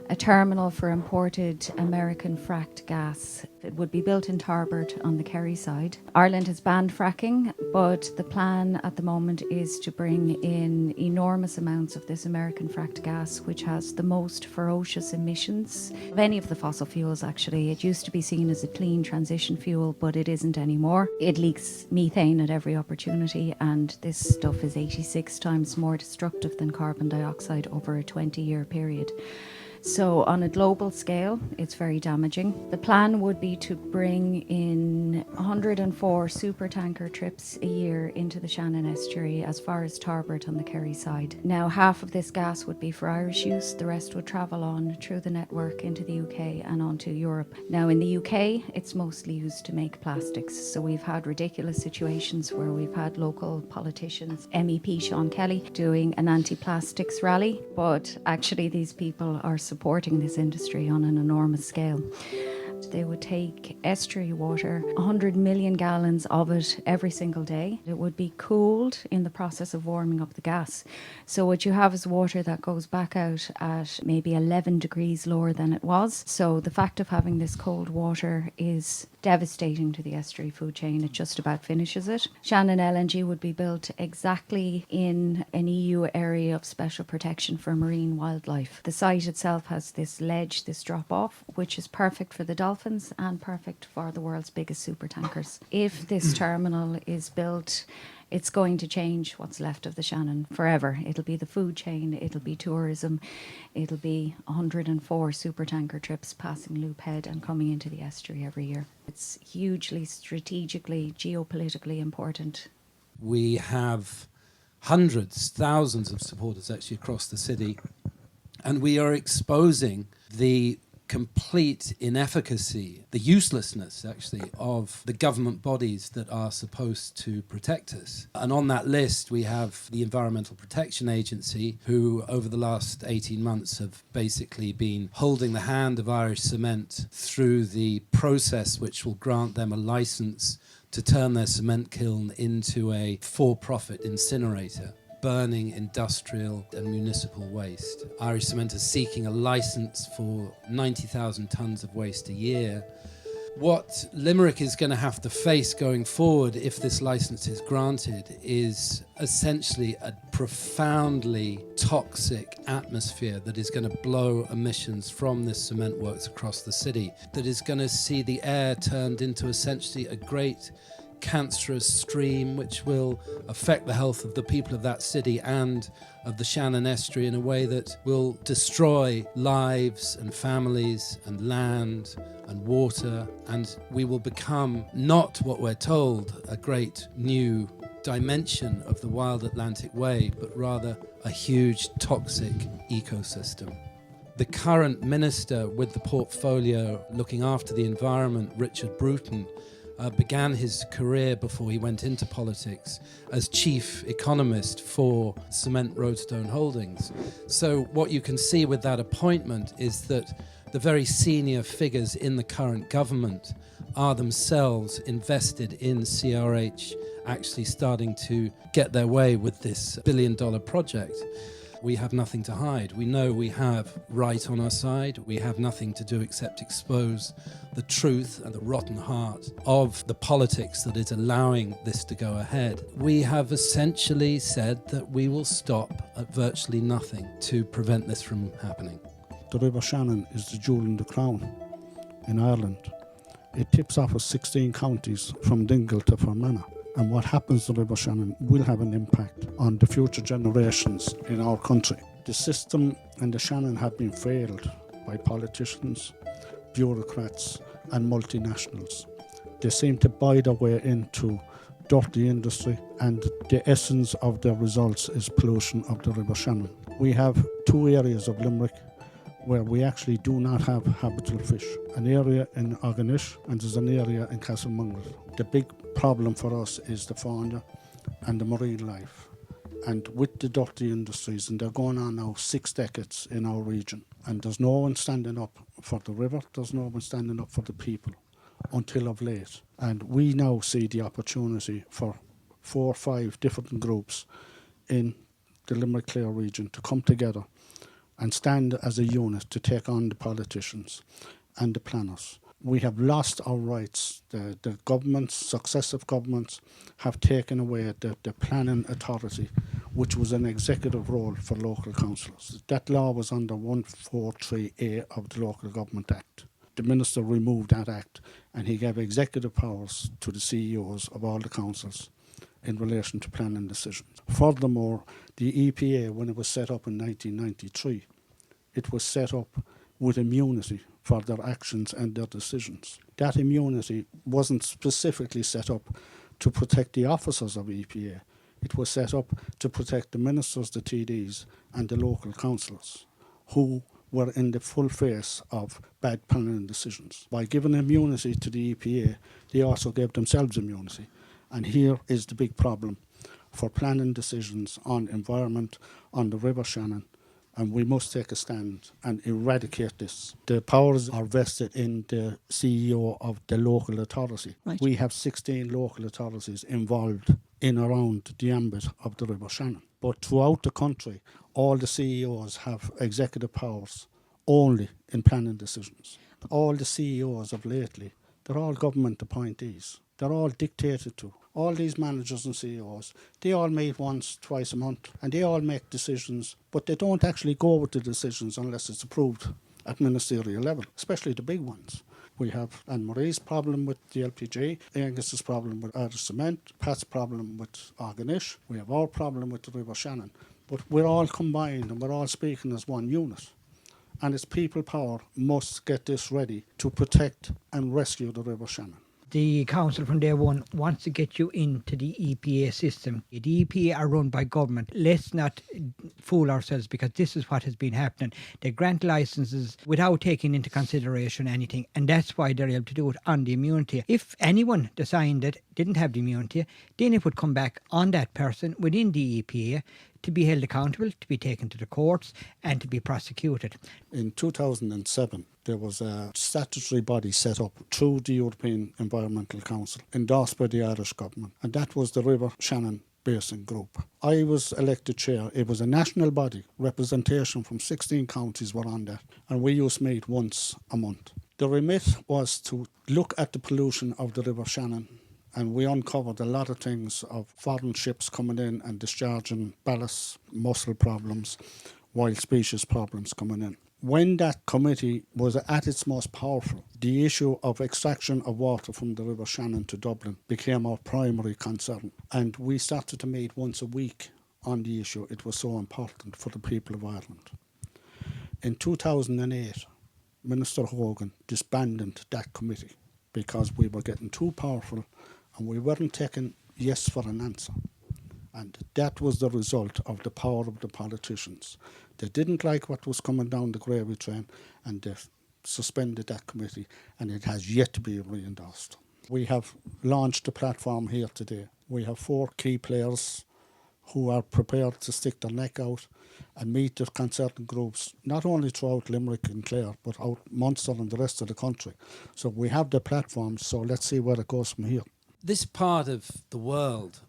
a terminal for imported American fracked gas. It would be built in Tarbert on the Kerry side. Ireland has banned fracking, but the plan at the moment is to bring in enormous amounts of this American fracked gas, which has the most ferocious emissions of any of the fossil fuels, actually. It used to be seen as a clean transition fuel, but it isn't anymore. It leaks methane at every opportunity, and this stuff is 86 times more destructive than carbon dioxide over a 20-year period. So on a global scale, it's very damaging. The plan would be to bring in 104 supertanker trips a year into the Shannon Estuary as far as Tarbert on the Kerry side. Now, half of this gas would be for Irish use. The rest would travel on through the network into the UK and onto Europe. Now, in the UK, it's mostly used to make plastics. So we've had ridiculous situations where we've had local politicians, MEP Sean Kelly, doing an anti-plastics rally. But actually, these people are supporting this industry on an enormous scale. They would take estuary water, 100 million gallons of it every single day. It would be cooled in the process of warming up the gas. So what you have is water that goes back out at maybe 11 degrees lower than it was. So the fact of having this cold water is devastating to the estuary food chain. It just about finishes it. Shannon LNG would be built exactly in an EU area of special protection for marine wildlife. The site itself has this ledge, this drop-off, which is perfect for the dolphins and perfect for the world's biggest supertankers. If this terminal is built, it's going to change what's left of the Shannon forever. It'll be the food chain, it'll be tourism, it'll be 104 supertanker trips passing Loop Head and coming into the estuary every year. It's hugely strategically, geopolitically important. We have hundreds, thousands of supporters actually across the city, and we are exposing the complete inefficacy, the uselessness actually of the government bodies that are supposed to protect us. And on that list we have the Environmental Protection Agency, who over the last 18 months have basically been holding the hand of Irish Cement through the process which will grant them a licence to turn their cement kiln into a for-profit incinerator, burning industrial and municipal waste. Irish Cement is seeking a licence for 90,000 tonnes of waste a year. What Limerick is going to have to face going forward, if this licence is granted, is essentially a profoundly toxic atmosphere that is going to blow emissions from this cement works across the city, that is going to see the air turned into essentially a great cancerous stream which will affect the health of the people of that city and of the Shannon Estuary in a way that will destroy lives and families and land and water, and we will become not what we're told a great new dimension of the wild Atlantic way, but rather a huge toxic ecosystem. The current minister with the portfolio looking after the environment, Richard Bruton, began his career before he went into politics as chief economist for Cement Roadstone Holdings. So what you can see with that appointment is that The very senior figures in the current government are themselves invested in CRH actually starting to get their way with this billion-dollar project. We have nothing to hide. We know we have right on our side. We have nothing to do except expose the truth and the rotten heart of the politics that is allowing this to go ahead. We have essentially said that we will stop at virtually nothing to prevent this from happening. The River Shannon is the jewel in the crown in Ireland. It tips off of 16 counties from Dingle to Fermanagh. And what happens to the River Shannon will have an impact on the future generations in our country. The system and the Shannon have been failed by politicians, bureaucrats and multinationals. They seem to buy their way into dirty industry, and the essence of their results is pollution of the River Shannon. We have 2 areas of Limerick where we actually do not have habitable fish. An area in Goggins and there's an area in Castlemungle. The big problem for us is the fauna and the marine life. And with the dirty industries, and they're going on now 6 decades in our region, and there's no one standing up for the river, there's no one standing up for the people until of late. And we now see the opportunity for 4 or 5 different groups in the Limerick Clare region to come together and stand as a unit to take on the politicians and the planners. We have lost our rights. The governments, successive governments, have taken away the planning authority, which was an executive role for local councillors. That law was under 143A of the Local Government Act. The minister removed that act and he gave executive powers to the CEOs of all the councils in relation to planning decisions. Furthermore, the EPA, when it was set up in 1993, it was set up with immunity for their actions and their decisions. That immunity wasn't specifically set up to protect the officers of EPA. It was set up to protect the ministers, the TDs, and the local councillors, who were in the full face of bad planning decisions. By giving immunity to the EPA, they also gave themselves immunity. And here is the big problem for planning decisions on environment, on the River Shannon, and we must take a stand and eradicate this. The powers are vested in the CEO of the local authority. Right. We have 16 local authorities involved in around the ambit of the River Shannon. But throughout the country, all the CEOs have executive powers only in planning decisions. All the CEOs of lately, they're all government appointees. They're all dictated to. All these managers and CEOs, they all meet once, twice a month, and they all make decisions, but they don't actually go with the decisions unless it's approved at ministerial level, especially the big ones. We have Anne-Marie's problem with the LPG, Angus's problem with Irish Cement, Pat's problem with Goggins. We have our problem with the River Shannon. But we're all combined and we're all speaking as one unit. And it's people power must get this ready to protect and rescue the River Shannon. The council from day one wants to get you into the EPA system. The EPA are run by government. Let's not fool ourselves, because this is what has been happening. They grant licenses without taking into consideration anything, and that's why they're able to do it on the immunity. If anyone decided didn't have the immunity, then it would come back on that person within the EPA to be held accountable, to be taken to the courts and to be prosecuted. In 2007, there was a statutory body set up through the European Environmental Council, endorsed by the Irish government, and that was the River Shannon Basin Group. I was elected chair. It was a national body. Representation from 16 counties were on that, and we used to meet once a month. The remit was to look at the pollution of the River Shannon, and we uncovered a lot of things of foreign ships coming in and discharging ballast, mussel problems, wild species problems coming in. When that committee was at its most powerful, the issue of extraction of water from the River Shannon to Dublin became our primary concern. And we started to meet once a week on the issue. It was so important for the people of Ireland. In 2008, Minister Hogan disbanded that committee because we were getting too powerful and we weren't taking yes for an answer. And that was the result of the power of the politicians. They didn't like what was coming down the gravy train, and they suspended that committee, and it has yet to be re-endorsed. We have launched a platform here today. We have 4 key players who are prepared to stick their neck out and meet the concerted groups, not only throughout Limerick and Clare, but out Munster and the rest of the country. So we have the platform, so let's see where it goes from here. This part of the world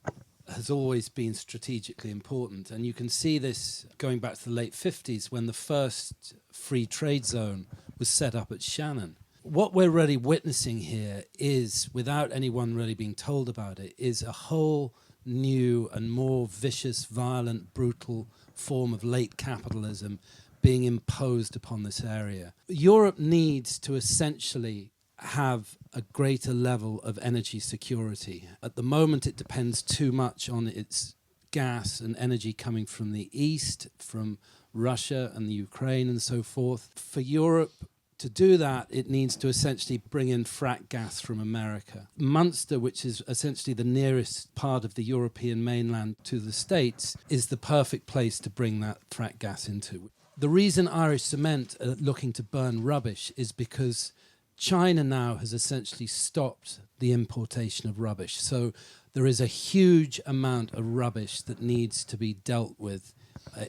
has always been strategically important, and you can see this going back to the late 50s when the first free trade zone was set up at Shannon. What we're really witnessing here is, without anyone really being told about it, is a whole new and more vicious, violent, brutal form of late capitalism being imposed upon this area. Europe needs to essentially have a greater level of energy security. At the moment, it depends too much on its gas and energy coming from the east, from Russia and the Ukraine and so forth. For Europe to do that, it needs to essentially bring in frack gas from America. Munster, which is essentially the nearest part of the European mainland to the States, is the perfect place to bring that frack gas into. The reason Irish Cement are looking to burn rubbish is because China now has essentially stopped the importation of rubbish. So there is a huge amount of rubbish that needs to be dealt with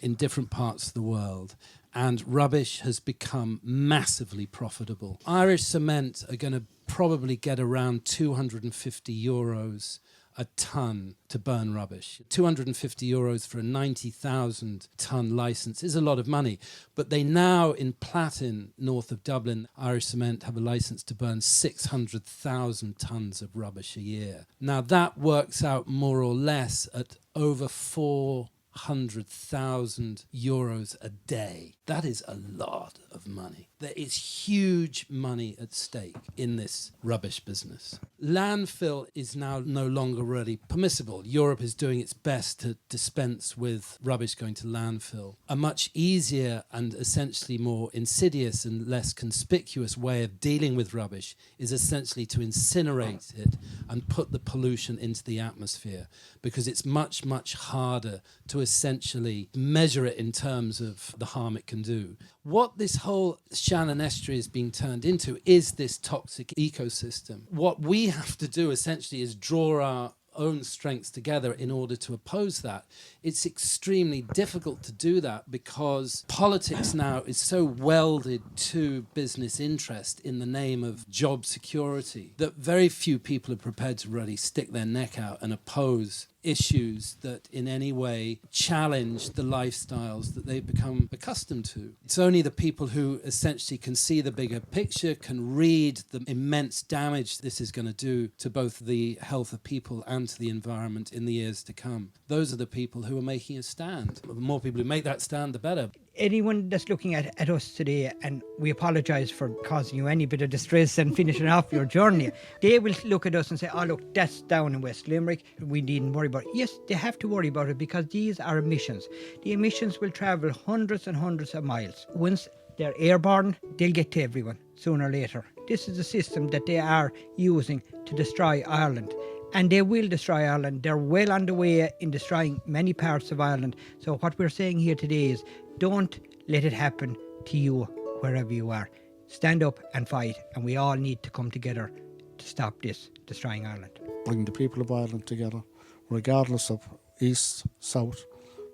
in different parts of the world. And rubbish has become massively profitable. Irish Cement are going to probably get around €250 a tonne to burn rubbish. €250 for a 90,000 tonne licence is a lot of money. But they now, in Platin, north of Dublin, Irish Cement have a licence to burn 600,000 tonnes of rubbish a year. Now that works out more or less at over €400,000 a day. That is a lot of money. There is huge money at stake in this rubbish business. Landfill is now no longer really permissible. Europe is doing its best to dispense with rubbish going to landfill. A much easier and essentially more insidious and less conspicuous way of dealing with rubbish is essentially to incinerate it and put the pollution into the atmosphere, because it's much, much harder to essentially measure it in terms of the harm it can do. What this whole Shannon Estuary is being turned into is this toxic ecosystem. What we have to do essentially is draw our own strengths together in order to oppose that. It's extremely difficult to do that because politics now is so welded to business interest in the name of job security that very few people are prepared to really stick their neck out and oppose issues that in any way challenge the lifestyles that they've become accustomed to. It's only the people who essentially can see the bigger picture, can read the immense damage this is going to do to both the health of people and to the environment in the years to come. Those are the people who are making a stand. The more people who make that stand, the better. Anyone that's looking at us today, and we apologise for causing you any bit of distress and finishing off your journey, they will look at us and say, oh look, that's down in West Limerick, we needn't worry about it. Yes, they have to worry about it because these are emissions. The emissions will travel hundreds and hundreds of miles. Once they're airborne, they'll get to everyone sooner or later. This is a system that they are using to destroy Ireland. And they will destroy Ireland. They're well on the way in destroying many parts of Ireland. So what we're saying here today is don't let it happen to you wherever you are. Stand up and fight, and we all need to come together to stop this destroying Ireland. Bring the people of Ireland together, regardless of east, south,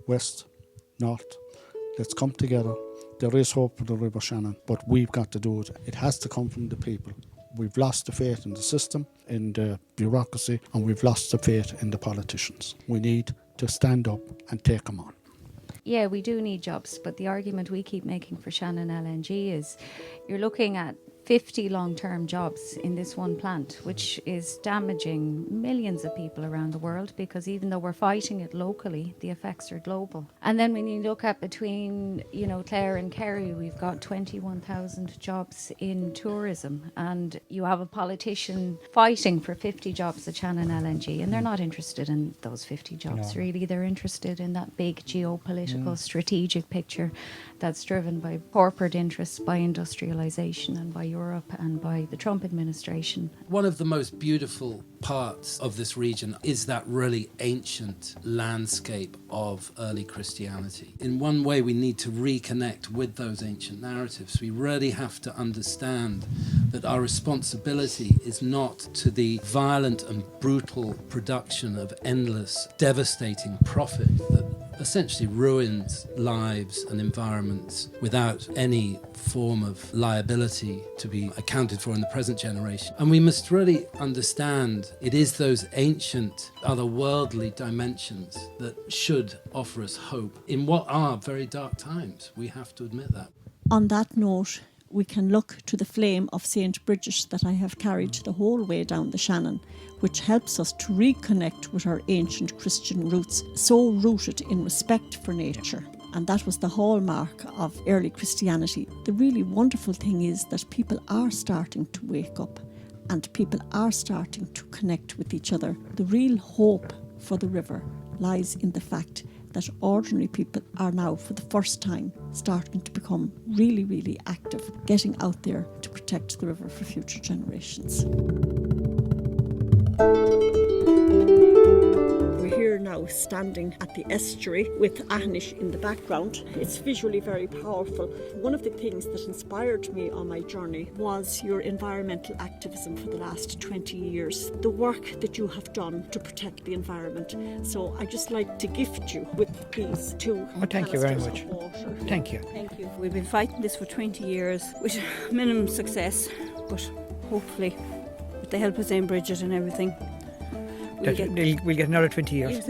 west, north. Let's come together. There is hope for the River Shannon, but we've got to do it. It has to come from the people. We've lost the faith in the system, in the bureaucracy, and we've lost the faith in the politicians. We need to stand up and take them on. Yeah, we do need jobs, but the argument we keep making for Shannon LNG is you're looking at 50 long-term jobs in this one plant, which is damaging millions of people around the world, because even though we're fighting it locally, the effects are global. And then when you look at between, Clare and Kerry, we've got 21,000 jobs in tourism, and you have a politician fighting for 50 jobs at Shannon LNG, and they're not interested in those 50 jobs, really. They're interested in that big geopolitical strategic picture that's driven by corporate interests, by industrialisation and by Europe and by the Trump administration. One of the most beautiful parts of this region is that really ancient landscape of early Christianity. In one way, we need to reconnect with those ancient narratives. We really have to understand that our responsibility is not to the violent and brutal production of endless, devastating profit that essentially ruins lives and environments without any form of liability to be accounted for in the present generation. And we must really understand it is those ancient, otherworldly dimensions that should offer us hope in what are very dark times. We have to admit that. On that note, we can look to the flame of St. Brigid that I have carried the whole way down the Shannon, which helps us to reconnect with our ancient Christian roots, so rooted in respect for nature. And that was the hallmark of early Christianity. The really wonderful thing is that people are starting to wake up and people are starting to connect with each other. The real hope for the river lies in the fact that ordinary people are now, for the first time, starting to become really, really active, getting out there to protect the river for future generations. We're here now standing at the estuary with Athlone in the background. It's visually very powerful. One of the things that inspired me on my journey was your environmental activism for the last 20 years, the work that you have done to protect the environment. So I just like to gift you with these two. Thank you very much. Thank you. Thank you. We've been fighting this for 20 years with minimum success, but hopefully with the help of St. Brigid and everything, We'll get another 20 years.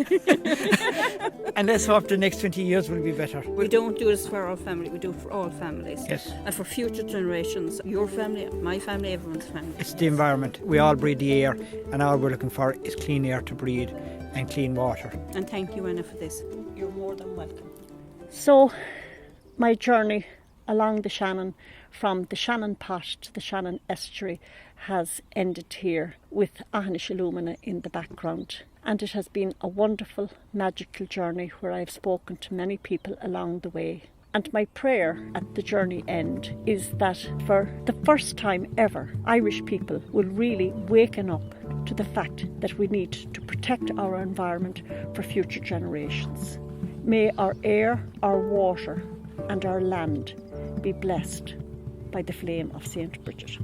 And let's hope the next 20 years will be better. We don't do this for our family, we do it for all families. Yes. And for future generations, your family, my family, everyone's family. It's the environment. We all breathe the air, and all we're looking for is clean air to breathe and clean water. And thank you, Anna, for this. You're more than welcome. So, my journey along the Shannon, from the Shannon Pot to the Shannon Estuary, has ended here with Athlone in the background. And it has been a wonderful, magical journey where I have spoken to many people along the way. And my prayer at the journey end is that for the first time ever, Irish people will really waken up to the fact that we need to protect our environment for future generations. May our air, our water and our land be blessed by the flame of St. Brigid.